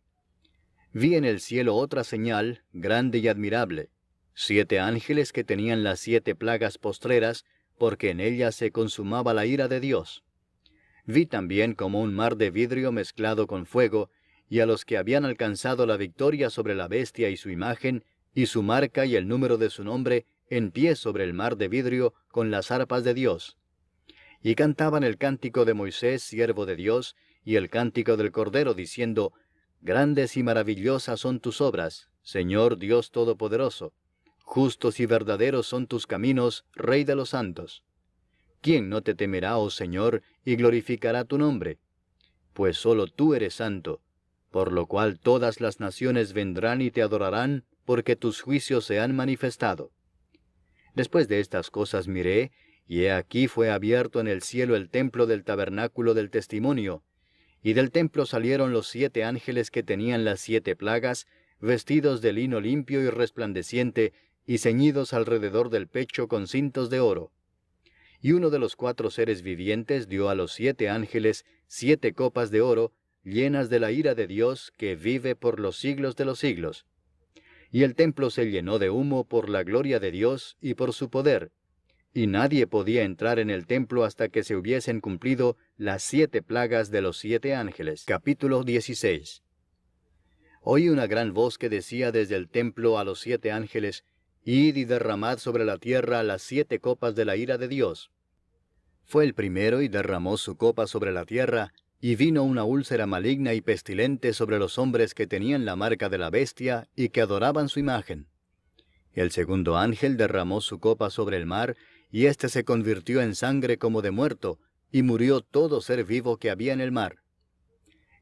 Vi en el cielo otra señal, grande y admirable. 7 ángeles que tenían las 7 plagas postreras, porque en ellas se consumaba la ira de Dios. Vi también como un mar de vidrio mezclado con fuego, y a los que habían alcanzado la victoria sobre la bestia y su imagen, y su marca y el número de su nombre, en pie sobre el mar de vidrio, con las arpas de Dios. Y cantaban el cántico de Moisés, siervo de Dios, y el cántico del Cordero, diciendo: Grandes y maravillosas son tus obras, Señor Dios Todopoderoso. Justos y verdaderos son tus caminos, Rey de los santos. ¿Quién no te temerá, oh Señor, y glorificará tu nombre? Pues solo tú eres santo, por lo cual todas las naciones vendrán y te adorarán, porque tus juicios se han manifestado. Después de estas cosas miré, y he aquí fue abierto en el cielo el templo del tabernáculo del testimonio, y del templo salieron los 7 ángeles que tenían las 7 plagas, vestidos de lino limpio y resplandeciente, y ceñidos alrededor del pecho con cintos de oro. Y uno de los 4 seres vivientes dio a los 7 ángeles 7 copas de oro, llenas de la ira de Dios, que vive por los siglos de los siglos. Y el templo se llenó de humo por la gloria de Dios y por su poder, y nadie podía entrar en el templo hasta que se hubiesen cumplido las 7 plagas de los 7 ángeles. Capítulo 16. Oí una gran voz que decía desde el templo a los 7 ángeles: Id y derramad sobre la tierra las 7 copas de la ira de Dios. Fue el primero y derramó su copa sobre la tierra, y vino una úlcera maligna y pestilente sobre los hombres que tenían la marca de la bestia y que adoraban su imagen. El segundo ángel derramó su copa sobre el mar, y éste se convirtió en sangre como de muerto, y murió todo ser vivo que había en el mar.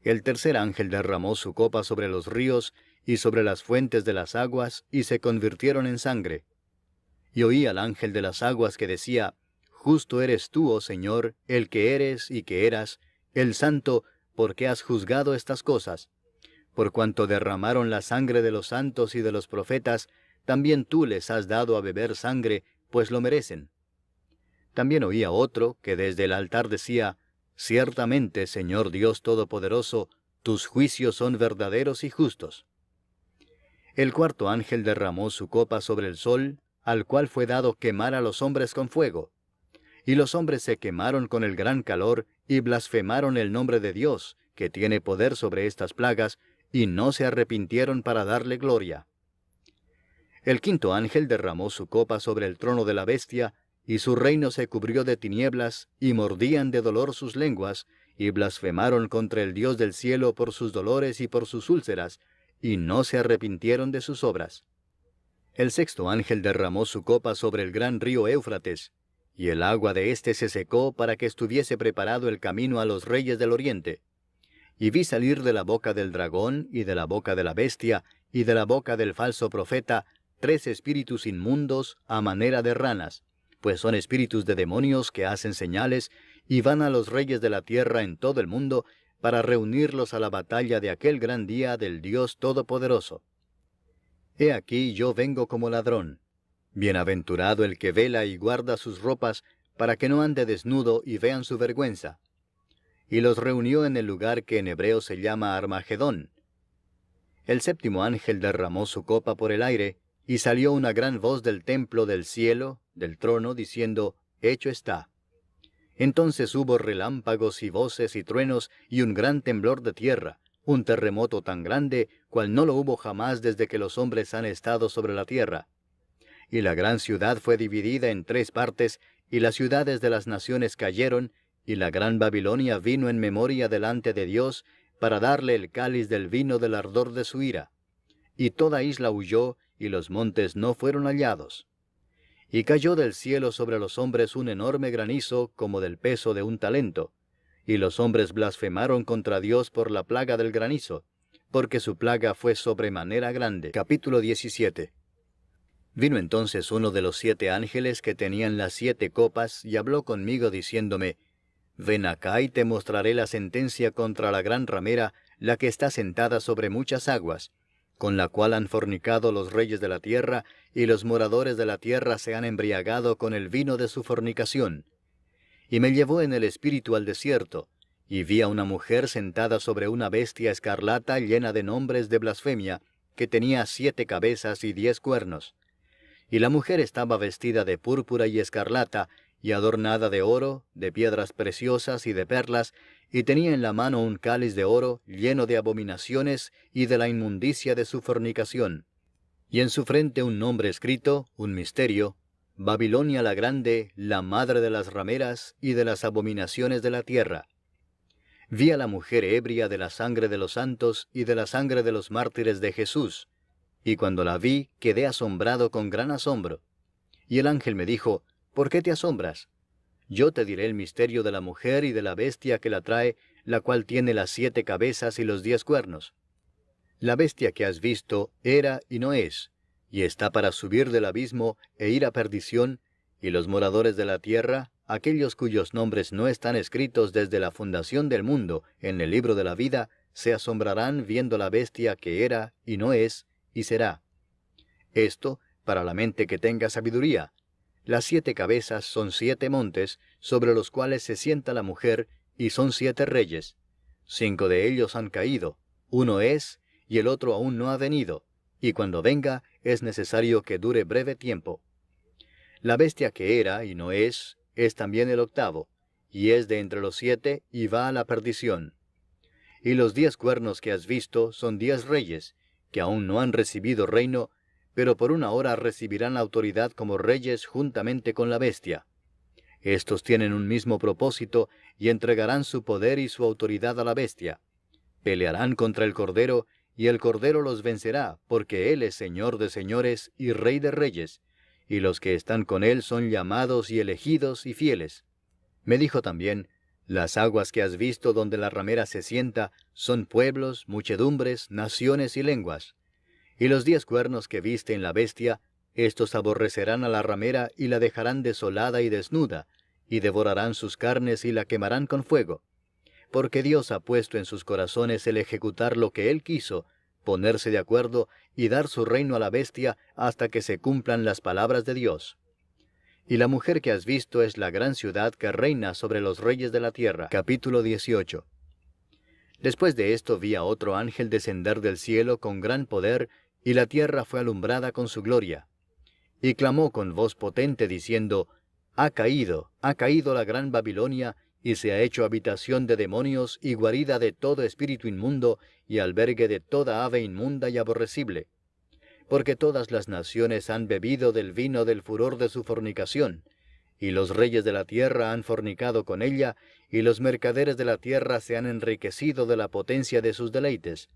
El tercer ángel derramó su copa sobre los ríos y sobre las fuentes de las aguas, y se convirtieron en sangre. Y oí al ángel de las aguas que decía: Justo eres tú, oh Señor, el que eres y que eras, el Santo, porque has juzgado estas cosas. Por cuanto derramaron la sangre de los santos y de los profetas, también tú les has dado a beber sangre, pues lo merecen. También oía otro que desde el altar decía: Ciertamente, Señor Dios Todopoderoso, tus juicios son verdaderos y justos. El cuarto ángel derramó su copa sobre el sol, al cual fue dado quemar a los hombres con fuego. Y los hombres se quemaron con el gran calor, y blasfemaron el nombre de Dios, que tiene poder sobre estas plagas, y no se arrepintieron para darle gloria. El quinto ángel derramó su copa sobre el trono de la bestia, y su reino se cubrió de tinieblas, y mordían de dolor sus lenguas, y blasfemaron contra el Dios del cielo por sus dolores y por sus úlceras, y no se arrepintieron de sus obras. El sexto ángel derramó su copa sobre el gran río Éufrates, y el agua de éste se secó para que estuviese preparado el camino a los reyes del oriente. Y vi salir de la boca del dragón, y de la boca de la bestia, y de la boca del falso profeta, 3 espíritus inmundos a manera de ranas, pues son espíritus de demonios que hacen señales, y van a los reyes de la tierra en todo el mundo, para reunirlos a la batalla de aquel gran día del Dios Todopoderoso. He aquí yo vengo como ladrón. Bienaventurado el que vela y guarda sus ropas, para que no ande desnudo y vean su vergüenza. Y los reunió en el lugar que en hebreo se llama Armagedón. El séptimo ángel derramó su copa por el aire, y salió una gran voz del templo del cielo, del trono, diciendo: Hecho está. Entonces hubo relámpagos y voces y truenos, y un gran temblor de tierra, un terremoto tan grande, cual no lo hubo jamás desde que los hombres han estado sobre la tierra. Y la gran ciudad fue dividida en 3 partes, y las ciudades de las naciones cayeron, y la gran Babilonia vino en memoria delante de Dios, para darle el cáliz del vino del ardor de su ira. Y toda isla huyó, y los montes no fueron hallados. Y cayó del cielo sobre los hombres un enorme granizo, como del peso de un talento. Y los hombres blasfemaron contra Dios por la plaga del granizo, porque su plaga fue sobremanera grande. Capítulo 17. Vino entonces uno de los 7 ángeles que tenían las 7 copas, y habló conmigo diciéndome: Ven acá y te mostraré la sentencia contra la gran ramera, la que está sentada sobre muchas aguas, con la cual han fornicado los reyes de la tierra, y los moradores de la tierra se han embriagado con el vino de su fornicación. Y me llevó en el espíritu al desierto, y vi a una mujer sentada sobre una bestia escarlata llena de nombres de blasfemia, que tenía 7 cabezas y 10 cuernos. Y la mujer estaba vestida de púrpura y escarlata, y adornada de oro, de piedras preciosas y de perlas, y tenía en la mano un cáliz de oro lleno de abominaciones y de la inmundicia de su fornicación. Y en su frente un nombre escrito, un misterio: Babilonia la grande, la madre de las rameras y de las abominaciones de la tierra. Vi a la mujer ebria de la sangre de los santos y de la sangre de los mártires de Jesús, y cuando la vi quedé asombrado con gran asombro. Y el ángel me dijo: ¿Por qué te asombras? Yo te diré el misterio de la mujer y de la bestia que la trae, la cual tiene las 7 cabezas y los 10 cuernos. La bestia que has visto era y no es, y está para subir del abismo e ir a perdición, y los moradores de la tierra, aquellos cuyos nombres no están escritos desde la fundación del mundo en el libro de la vida, se asombrarán viendo la bestia que era y no es y será. Esto para la mente que tenga sabiduría. Las 7 cabezas son 7 montes, sobre los cuales se sienta la mujer, y son 7 reyes. 5 de ellos han caído, uno es, y el otro aún no ha venido, y cuando venga es necesario que dure breve tiempo. La bestia que era y no es también el octavo, y es de entre los 7, y va a la perdición. Y los 10 cuernos que has visto son 10 reyes, que aún no han recibido reino, pero por una hora recibirán autoridad como reyes juntamente con la bestia. Estos tienen un mismo propósito, y entregarán su poder y su autoridad a la bestia. Pelearán contra el Cordero, y el Cordero los vencerá, porque Él es Señor de señores y Rey de reyes, y los que están con Él son llamados y elegidos y fieles. Me dijo también: las aguas que has visto donde la ramera se sienta son pueblos, muchedumbres, naciones y lenguas. Y los 10 cuernos que viste en la bestia, estos aborrecerán a la ramera y la dejarán desolada y desnuda, y devorarán sus carnes y la quemarán con fuego. Porque Dios ha puesto en sus corazones el ejecutar lo que Él quiso, ponerse de acuerdo y dar su reino a la bestia hasta que se cumplan las palabras de Dios. Y la mujer que has visto es la gran ciudad que reina sobre los reyes de la tierra. Capítulo 18. Después de esto vi a otro ángel descender del cielo con gran poder, y la tierra fue alumbrada con su gloria. Y clamó con voz potente diciendo: ha caído la gran Babilonia, y se ha hecho habitación de demonios y guarida de todo espíritu inmundo, y albergue de toda ave inmunda y aborrecible. Porque todas las naciones han bebido del vino del furor de su fornicación, y los reyes de la tierra han fornicado con ella, y los mercaderes de la tierra se han enriquecido de la potencia de sus deleites.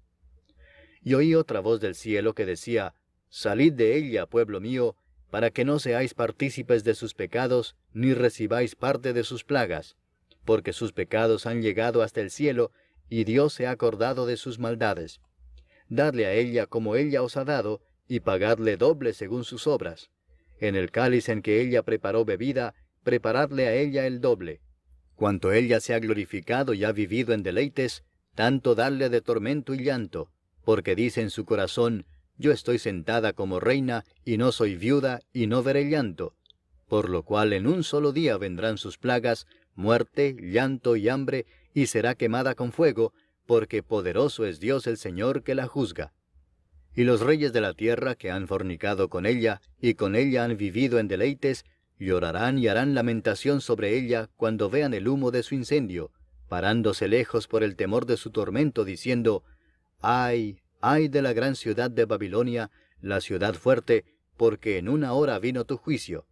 Y oí otra voz del cielo que decía: salid de ella, pueblo mío, para que no seáis partícipes de sus pecados, ni recibáis parte de sus plagas, porque sus pecados han llegado hasta el cielo, y Dios se ha acordado de sus maldades. Dadle a ella como ella os ha dado, y pagadle doble según sus obras. En el cáliz en que ella preparó bebida, preparadle a ella el doble. Cuanto ella se ha glorificado y ha vivido en deleites, tanto dadle de tormento y llanto, porque dice en su corazón: yo estoy sentada como reina, y no soy viuda, y no veré llanto. Por lo cual en un solo día vendrán sus plagas, muerte, llanto y hambre, y será quemada con fuego, porque poderoso es Dios el Señor que la juzga. Y los reyes de la tierra que han fornicado con ella, y con ella han vivido en deleites, llorarán y harán lamentación sobre ella cuando vean el humo de su incendio, parándose lejos por el temor de su tormento, diciendo: ¡ay, ay de la gran ciudad de Babilonia, la ciudad fuerte, porque en una hora vino tu juicio!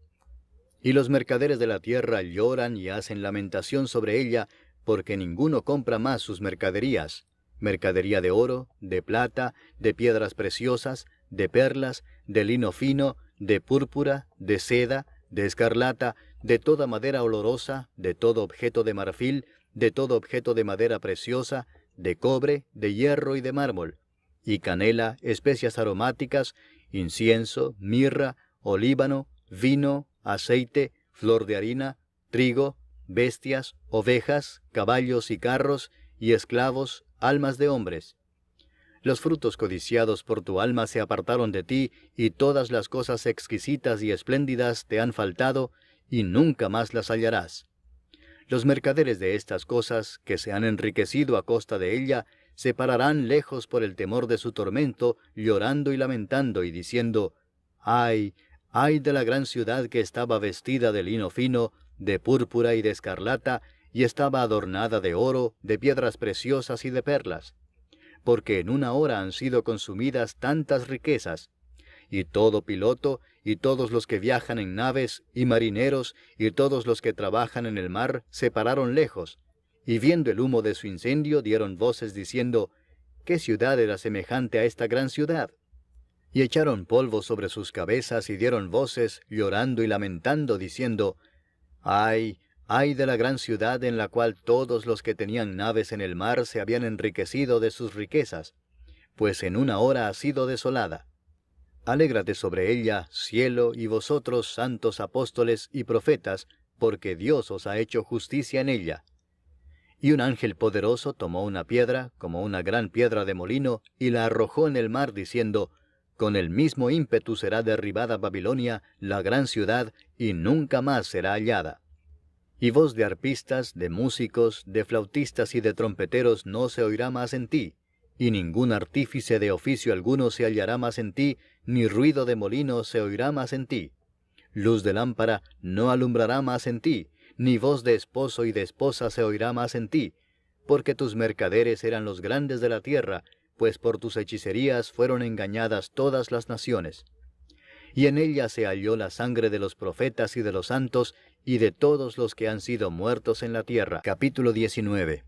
Y los mercaderes de la tierra lloran y hacen lamentación sobre ella, porque ninguno compra más sus mercaderías: mercadería de oro, de plata, de piedras preciosas, de perlas, de lino fino, de púrpura, de seda, de escarlata, de toda madera olorosa, de todo objeto de marfil, de todo objeto de madera preciosa, de cobre, de hierro y de mármol, y canela, especias aromáticas, incienso, mirra, olíbano, vino, aceite, flor de harina, trigo, bestias, ovejas, caballos y carros, y esclavos, almas de hombres. Los frutos codiciados por tu alma se apartaron de ti, y todas las cosas exquisitas y espléndidas te han faltado, y nunca más las hallarás. Los mercaderes de estas cosas, que se han enriquecido a costa de ella, se pararán lejos por el temor de su tormento, llorando y lamentando, y diciendo: ¡ay, ¡Ay de la gran ciudad que estaba vestida de lino fino, de púrpura y de escarlata, y estaba adornada de oro, de piedras preciosas y de perlas! Porque en una hora han sido consumidas tantas riquezas. Y todo piloto, y todos los que viajan en naves, y marineros, y todos los que trabajan en el mar, se pararon lejos, y viendo el humo de su incendio, dieron voces diciendo: ¿Qué ciudad era semejante a esta gran ciudad? Y echaron polvo sobre sus cabezas, y dieron voces, llorando y lamentando, diciendo: ¡Ay, ay de la gran ciudad en la cual todos los que tenían naves en el mar se habían enriquecido de sus riquezas! Pues en una hora ha sido desolada. Alégrate sobre ella, cielo, y vosotros, santos apóstoles y profetas, porque Dios os ha hecho justicia en ella. Y un ángel poderoso tomó una piedra, como una gran piedra de molino, y la arrojó en el mar, diciendo: Con el mismo ímpetu será derribada Babilonia, la gran ciudad, y nunca más será hallada. Y voz de arpistas, de músicos, de flautistas y de trompeteros no se oirá más en ti, y ningún artífice de oficio alguno se hallará más en ti, ni ruido de molino se oirá más en ti. Luz de lámpara no alumbrará más en ti, ni voz de esposo y de esposa se oirá más en ti, porque tus mercaderes eran los grandes de la tierra, pues por tus hechicerías fueron engañadas todas las naciones. Y en ella se halló la sangre de los profetas y de los santos, y de todos los que han sido muertos en la tierra. Capítulo 19.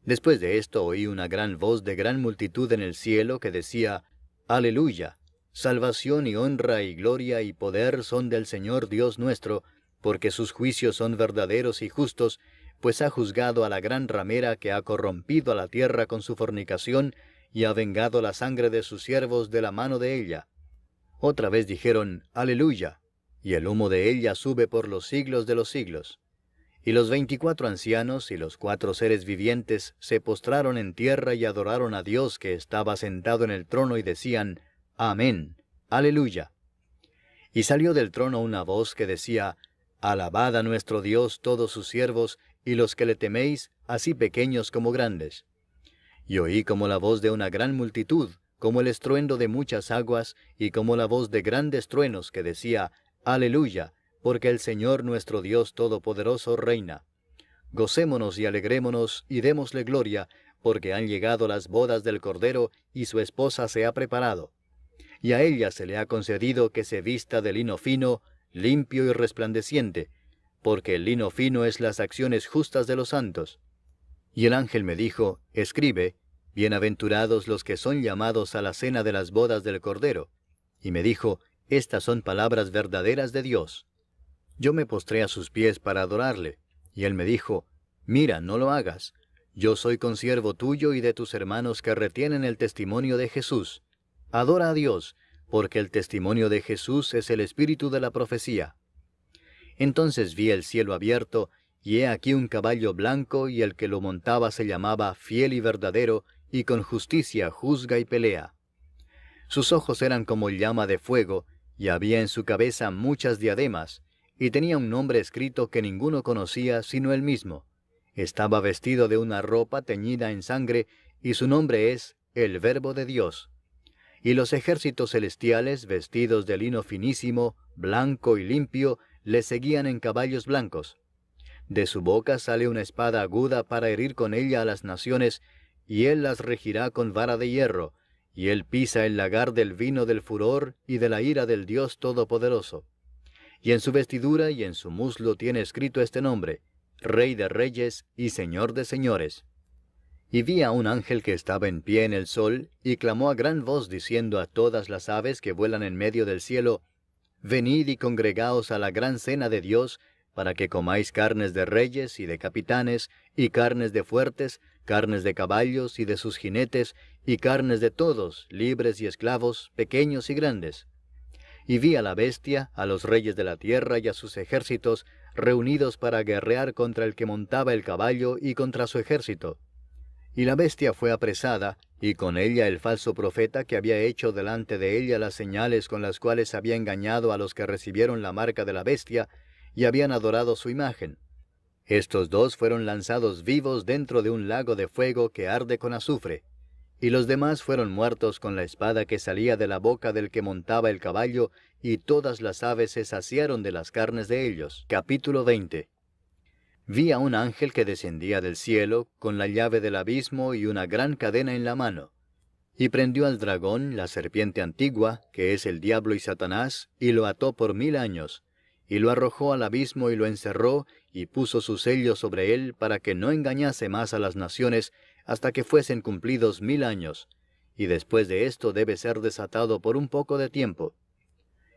Después de esto oí una gran voz de gran multitud en el cielo que decía: Aleluya. Salvación y honra y gloria y poder son del Señor Dios nuestro, porque sus juicios son verdaderos y justos, pues ha juzgado a la gran ramera que ha corrompido a la tierra con su fornicación, y ha vengado la sangre de sus siervos de la mano de ella. Otra vez dijeron: Aleluya, y el humo de ella sube por los siglos de los siglos. Y los 24 ancianos y los 4 seres vivientes se postraron en tierra y adoraron a Dios que estaba sentado en el trono y decían: Amén, Aleluya. Y salió del trono una voz que decía: Alabad a nuestro Dios todos sus siervos, y los que le teméis, así pequeños como grandes. Y oí como la voz de una gran multitud, como el estruendo de muchas aguas, y como la voz de grandes truenos que decía: Aleluya, porque el Señor nuestro Dios Todopoderoso reina. Gocémonos y alegrémonos, y démosle gloria, porque han llegado las bodas del Cordero, y su esposa se ha preparado. Y a ella se le ha concedido que se vista de lino fino, limpio y resplandeciente, porque el lino fino es las acciones justas de los santos. Y el ángel me dijo: Escribe: Bienaventurados los que son llamados a la cena de las bodas del Cordero. Y me dijo: Estas son palabras verdaderas de Dios. Yo me postré a sus pies para adorarle, y él me dijo: Mira, no lo hagas. Yo soy consiervo tuyo y de tus hermanos que retienen el testimonio de Jesús. Adora a Dios, porque el testimonio de Jesús es el espíritu de la profecía. Entonces vi el cielo abierto, y he aquí un caballo blanco, y el que lo montaba se llamaba Fiel y Verdadero, y con justicia juzga y pelea. Sus ojos eran como llama de fuego, y había en su cabeza muchas diademas, y tenía un nombre escrito que ninguno conocía sino él mismo. Estaba vestido de una ropa teñida en sangre, y su nombre es el Verbo de Dios. Y los ejércitos celestiales, vestidos de lino finísimo, blanco y limpio, le seguían en caballos blancos. De su boca sale una espada aguda para herir con ella a las naciones, y él las regirá con vara de hierro, y él pisa el lagar del vino del furor y de la ira del Dios Todopoderoso. Y en su vestidura y en su muslo tiene escrito este nombre: Rey de Reyes y Señor de Señores. Y vi a un ángel que estaba en pie en el sol, y clamó a gran voz diciendo a todas las aves que vuelan en medio del cielo: Venid y congregaos a la gran cena de Dios, para que comáis carnes de reyes y de capitanes, y carnes de fuertes, carnes de caballos y de sus jinetes, y carnes de todos, libres y esclavos, pequeños y grandes. Y vi a la bestia, a los reyes de la tierra y a sus ejércitos, reunidos para guerrear contra el que montaba el caballo y contra su ejército. Y la bestia fue apresada, y con ella el falso profeta que había hecho delante de ella las señales con las cuales había engañado a los que recibieron la marca de la bestia, y habían adorado su imagen. Estos dos fueron lanzados vivos dentro de un lago de fuego que arde con azufre. y los demás fueron muertos con la espada que salía de la boca del que montaba el caballo, y todas las aves se saciaron de las carnes de ellos. Capítulo 20. Vi a un ángel que descendía del cielo, con la llave del abismo y una gran cadena en la mano. Y prendió al dragón, la serpiente antigua, que es el diablo y Satanás, y lo ató por 1000 años, y lo arrojó al abismo y lo encerró, y puso su sello sobre él, para que no engañase más a las naciones, hasta que fuesen cumplidos 1000 años, y después de esto debe ser desatado por un poco de tiempo.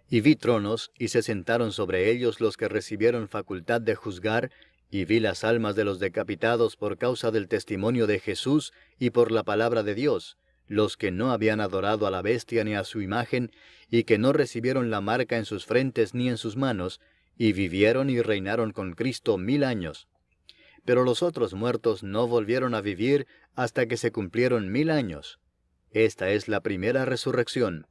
Y vi tronos, y se sentaron sobre ellos los que recibieron facultad de juzgar, y vi las almas de los decapitados por causa del testimonio de Jesús y por la palabra de Dios, los que no habían adorado a la bestia ni a su imagen, y que no recibieron la marca en sus frentes ni en sus manos, y vivieron y reinaron con Cristo 1000 años. Pero los otros muertos no volvieron a vivir hasta que se cumplieron 1000 años. Esta es la primera resurrección.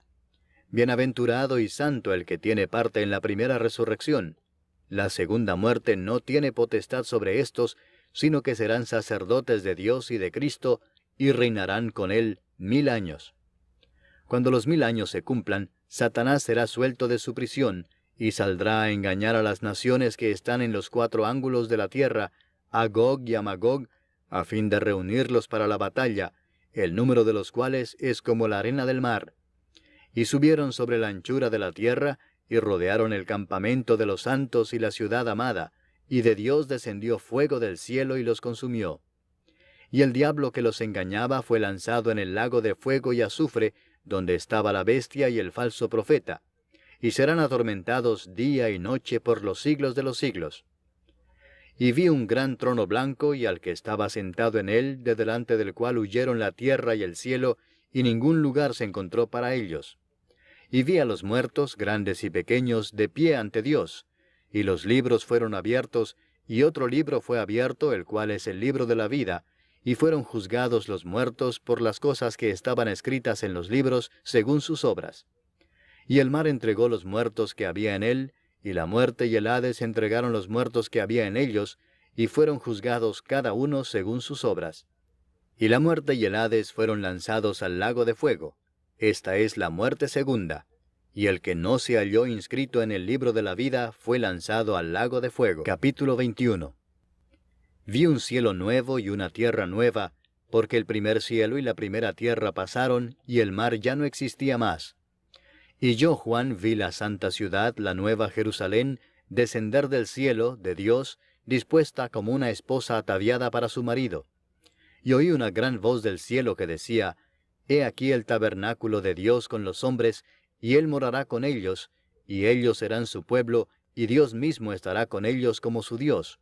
Bienaventurado y santo el que tiene parte en la primera resurrección. La segunda muerte no tiene potestad sobre éstos, sino que serán sacerdotes de Dios y de Cristo, y reinarán con él 1000 años. Cuando los 1000 años se cumplan, Satanás será suelto de su prisión, y saldrá a engañar a las naciones que están en los 4 ángulos de la tierra, a Gog y a Magog, a fin de reunirlos para la batalla, el número de los cuales es como la arena del mar. Y subieron sobre la anchura de la tierra, y rodearon el campamento de los santos y la ciudad amada, y de Dios descendió fuego del cielo y los consumió. Y el diablo que los engañaba fue lanzado en el lago de fuego y azufre, donde estaba la bestia y el falso profeta, y serán atormentados día y noche por los siglos de los siglos. Y vi un gran trono blanco, y al que estaba sentado en él, de delante del cual huyeron la tierra y el cielo, y ningún lugar se encontró para ellos. Y vi a los muertos, grandes y pequeños, de pie ante Dios, y los libros fueron abiertos, y otro libro fue abierto, el cual es el libro de la vida, y fueron juzgados los muertos por las cosas que estaban escritas en los libros, según sus obras. Y el mar entregó los muertos que había en él, y la muerte y el Hades entregaron los muertos que había en ellos, y fueron juzgados cada uno según sus obras. Y la muerte y el Hades fueron lanzados al lago de fuego. Esta es la muerte segunda. Y el que no se halló inscrito en el libro de la vida fue lanzado al lago de fuego. Capítulo 21. Vi un cielo nuevo y una tierra nueva, porque el primer cielo y la primera tierra pasaron, y el mar ya no existía más. Y yo, Juan, vi la santa ciudad, la nueva Jerusalén, descender del cielo, de Dios, dispuesta como una esposa ataviada para su marido. Y oí una gran voz del cielo que decía: He aquí el tabernáculo de Dios con los hombres, y Él morará con ellos, y ellos serán su pueblo, y Dios mismo estará con ellos como su Dios.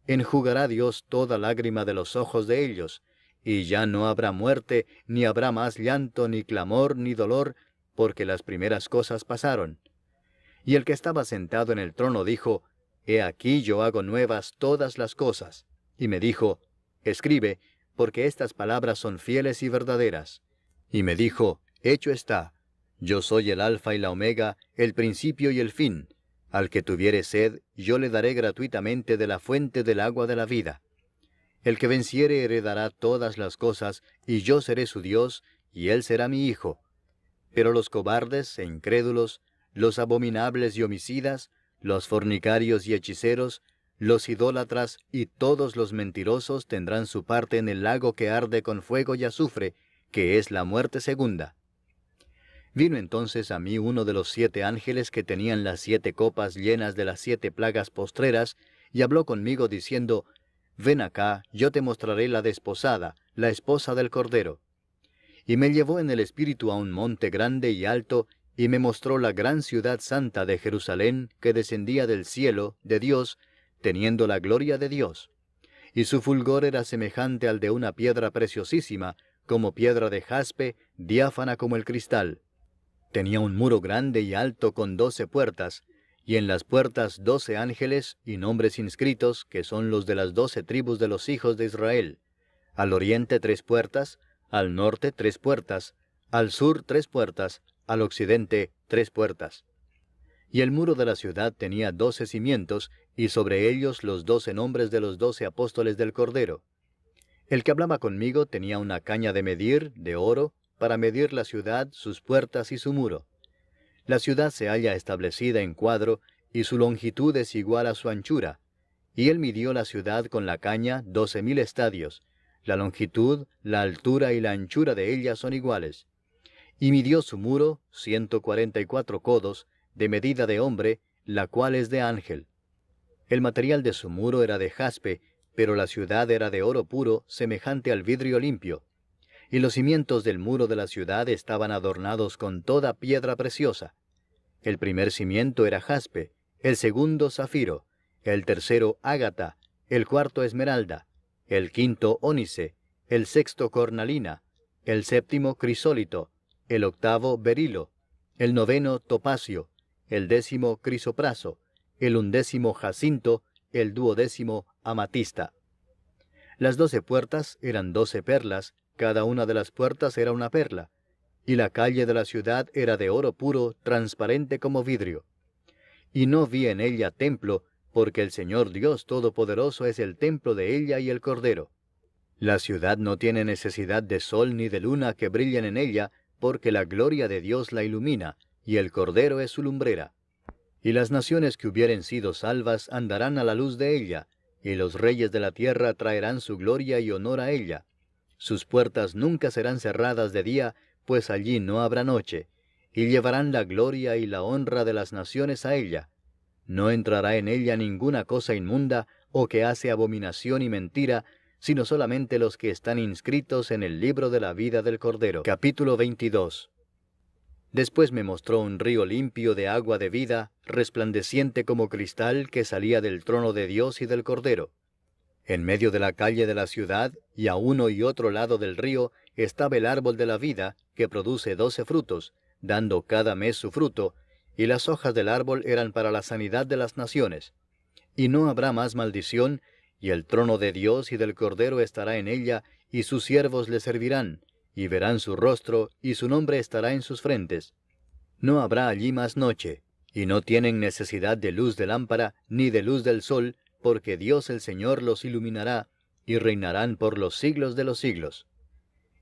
Enjugará Dios toda lágrima de los ojos de ellos, y ya no habrá muerte, ni habrá más llanto, ni clamor, ni dolor, porque las primeras cosas pasaron. Y el que estaba sentado en el trono dijo: He aquí yo hago nuevas todas las cosas. Y me dijo: Escribe, porque estas palabras son fieles y verdaderas. Y me dijo: Hecho está. Yo soy el Alfa y la Omega, el principio y el fin. Al que tuviere sed, yo le daré gratuitamente de la fuente del agua de la vida. El que venciere heredará todas las cosas, y yo seré su Dios, y él será mi hijo. Pero los cobardes e incrédulos, los abominables y homicidas, los fornicarios y hechiceros, los idólatras y todos los mentirosos tendrán su parte en el lago que arde con fuego y azufre, que es la muerte segunda. Vino entonces a mí uno de los 7 ángeles que tenían las 7 copas llenas de las 7 plagas postreras, y habló conmigo diciendo: Ven acá, yo te mostraré la desposada, la esposa del Cordero. Y me llevó en el espíritu a un monte grande y alto, y me mostró la gran ciudad santa de Jerusalén, que descendía del cielo, de Dios, teniendo la gloria de Dios. Y su fulgor era semejante al de una piedra preciosísima, como piedra de jaspe, diáfana como el cristal. Tenía un muro grande y alto con 12 puertas, y en las puertas 12 ángeles y nombres inscritos, que son los de las 12 tribus de los hijos de Israel. Al oriente 3 puertas, al norte 3 puertas, al sur 3 puertas, al occidente 3 puertas. Y el muro de la ciudad tenía 12 cimientos, y sobre ellos los 12 nombres de los 12 apóstoles del Cordero. El que hablaba conmigo tenía una caña de medir, de oro, para medir la ciudad, sus puertas y su muro. La ciudad se halla establecida en cuadro, y su longitud es igual a su anchura. Y él midió la ciudad con la caña 12,000 estadios. La longitud, la altura y la anchura de ella son iguales. Y midió su muro 144 codos, de medida de hombre, la cual es de ángel. El material de su muro era de jaspe, pero la ciudad era de oro puro, semejante al vidrio limpio. Y los cimientos del muro de la ciudad estaban adornados con toda piedra preciosa. El primer cimiento era jaspe, el segundo zafiro, el tercero ágata, el cuarto esmeralda, el quinto ónice, el sexto cornalina, el séptimo crisólito, el octavo berilo, el noveno topacio, el décimo crisopraso, el undécimo jacinto, el duodécimo amatista. Las 12 puertas eran 12 perlas, cada una de las puertas era una perla, y la calle de la ciudad era de oro puro, transparente como vidrio. Y no vi en ella templo, porque el Señor Dios Todopoderoso es el templo de ella y el Cordero. La ciudad no tiene necesidad de sol ni de luna que brillen en ella, porque la gloria de Dios la ilumina, y el Cordero es su lumbrera. Y las naciones que hubieren sido salvas andarán a la luz de ella, y los reyes de la tierra traerán su gloria y honor a ella. Sus puertas nunca serán cerradas de día, pues allí no habrá noche, y llevarán la gloria y la honra de las naciones a ella. No entrará en ella ninguna cosa inmunda, o que hace abominación y mentira, sino solamente los que están inscritos en el libro de la vida del Cordero. Capítulo 22. Después me mostró un río limpio de agua de vida, resplandeciente como cristal, que salía del trono de Dios y del Cordero. En medio de la calle de la ciudad, y a uno y otro lado del río, estaba el árbol de la vida, que produce 12 frutos, dando cada mes su fruto, y las hojas del árbol eran para la sanidad de las naciones. Y no habrá más maldición, y el trono de Dios y del Cordero estará en ella, y sus siervos le servirán, y verán su rostro, y su nombre estará en sus frentes. No habrá allí más noche, y no tienen necesidad de luz de lámpara, ni de luz del sol, porque Dios el Señor los iluminará, y reinarán por los siglos de los siglos.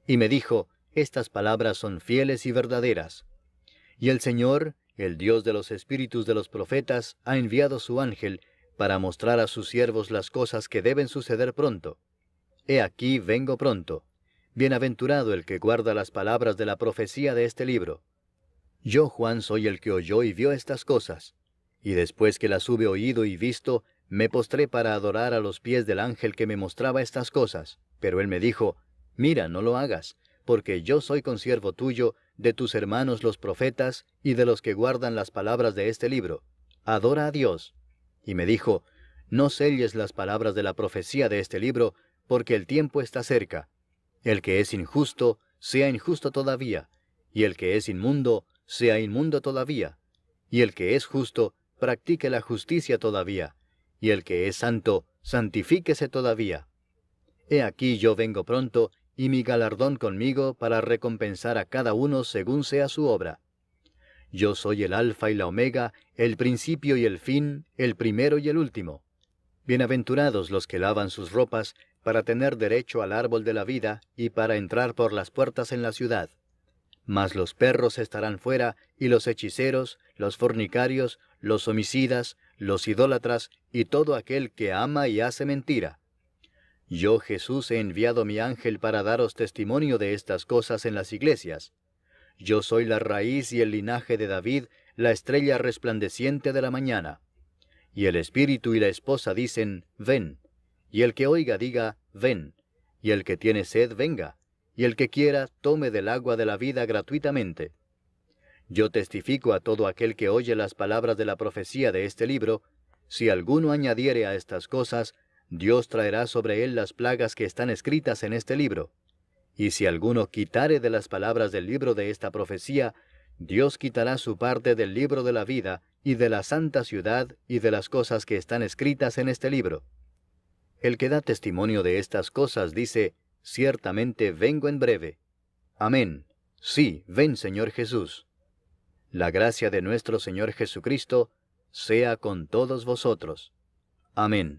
Y me dijo, estas palabras son fieles y verdaderas. Y el Señor, el Dios de los espíritus de los profetas, ha enviado su ángel, para mostrar a sus siervos las cosas que deben suceder pronto. He aquí vengo pronto. Bienaventurado el que guarda las palabras de la profecía de este libro. Yo, Juan, soy el que oyó y vio estas cosas. Y después que las hube oído y visto, me postré para adorar a los pies del ángel que me mostraba estas cosas. Pero él me dijo, mira, no lo hagas, porque yo soy consiervo tuyo, de tus hermanos los profetas, y de los que guardan las palabras de este libro. Adora a Dios. Y me dijo, no selles las palabras de la profecía de este libro, porque el tiempo está cerca. El que es injusto, sea injusto todavía, y el que es inmundo, sea inmundo todavía, y el que es justo, practique la justicia todavía, y el que es santo, santifíquese todavía. He aquí yo vengo pronto, y mi galardón conmigo para recompensar a cada uno según sea su obra. Yo soy el Alfa y la Omega, el principio y el fin, el primero y el último. Bienaventurados los que lavan sus ropas, para tener derecho al árbol de la vida, y para entrar por las puertas en la ciudad. Mas los perros estarán fuera, y los hechiceros, los fornicarios, los homicidas, los idólatras, y todo aquel que ama y hace mentira. Yo, Jesús, he enviado mi ángel para daros testimonio de estas cosas en las iglesias. Yo soy la raíz y el linaje de David, la estrella resplandeciente de la mañana. Y el espíritu y la esposa dicen, ven. Y el que oiga diga, ven. Y el que tiene sed, venga. Y el que quiera, tome del agua de la vida gratuitamente. Yo testifico a todo aquel que oye las palabras de la profecía de este libro, si alguno añadiere a estas cosas, Dios traerá sobre él las plagas que están escritas en este libro. Y si alguno quitare de las palabras del libro de esta profecía, Dios quitará su parte del libro de la vida, y de la santa ciudad, y de las cosas que están escritas en este libro. El que da testimonio de estas cosas dice, ciertamente vengo en breve. Amén. Sí, ven, Señor Jesús. La gracia de nuestro Señor Jesucristo sea con todos vosotros. Amén.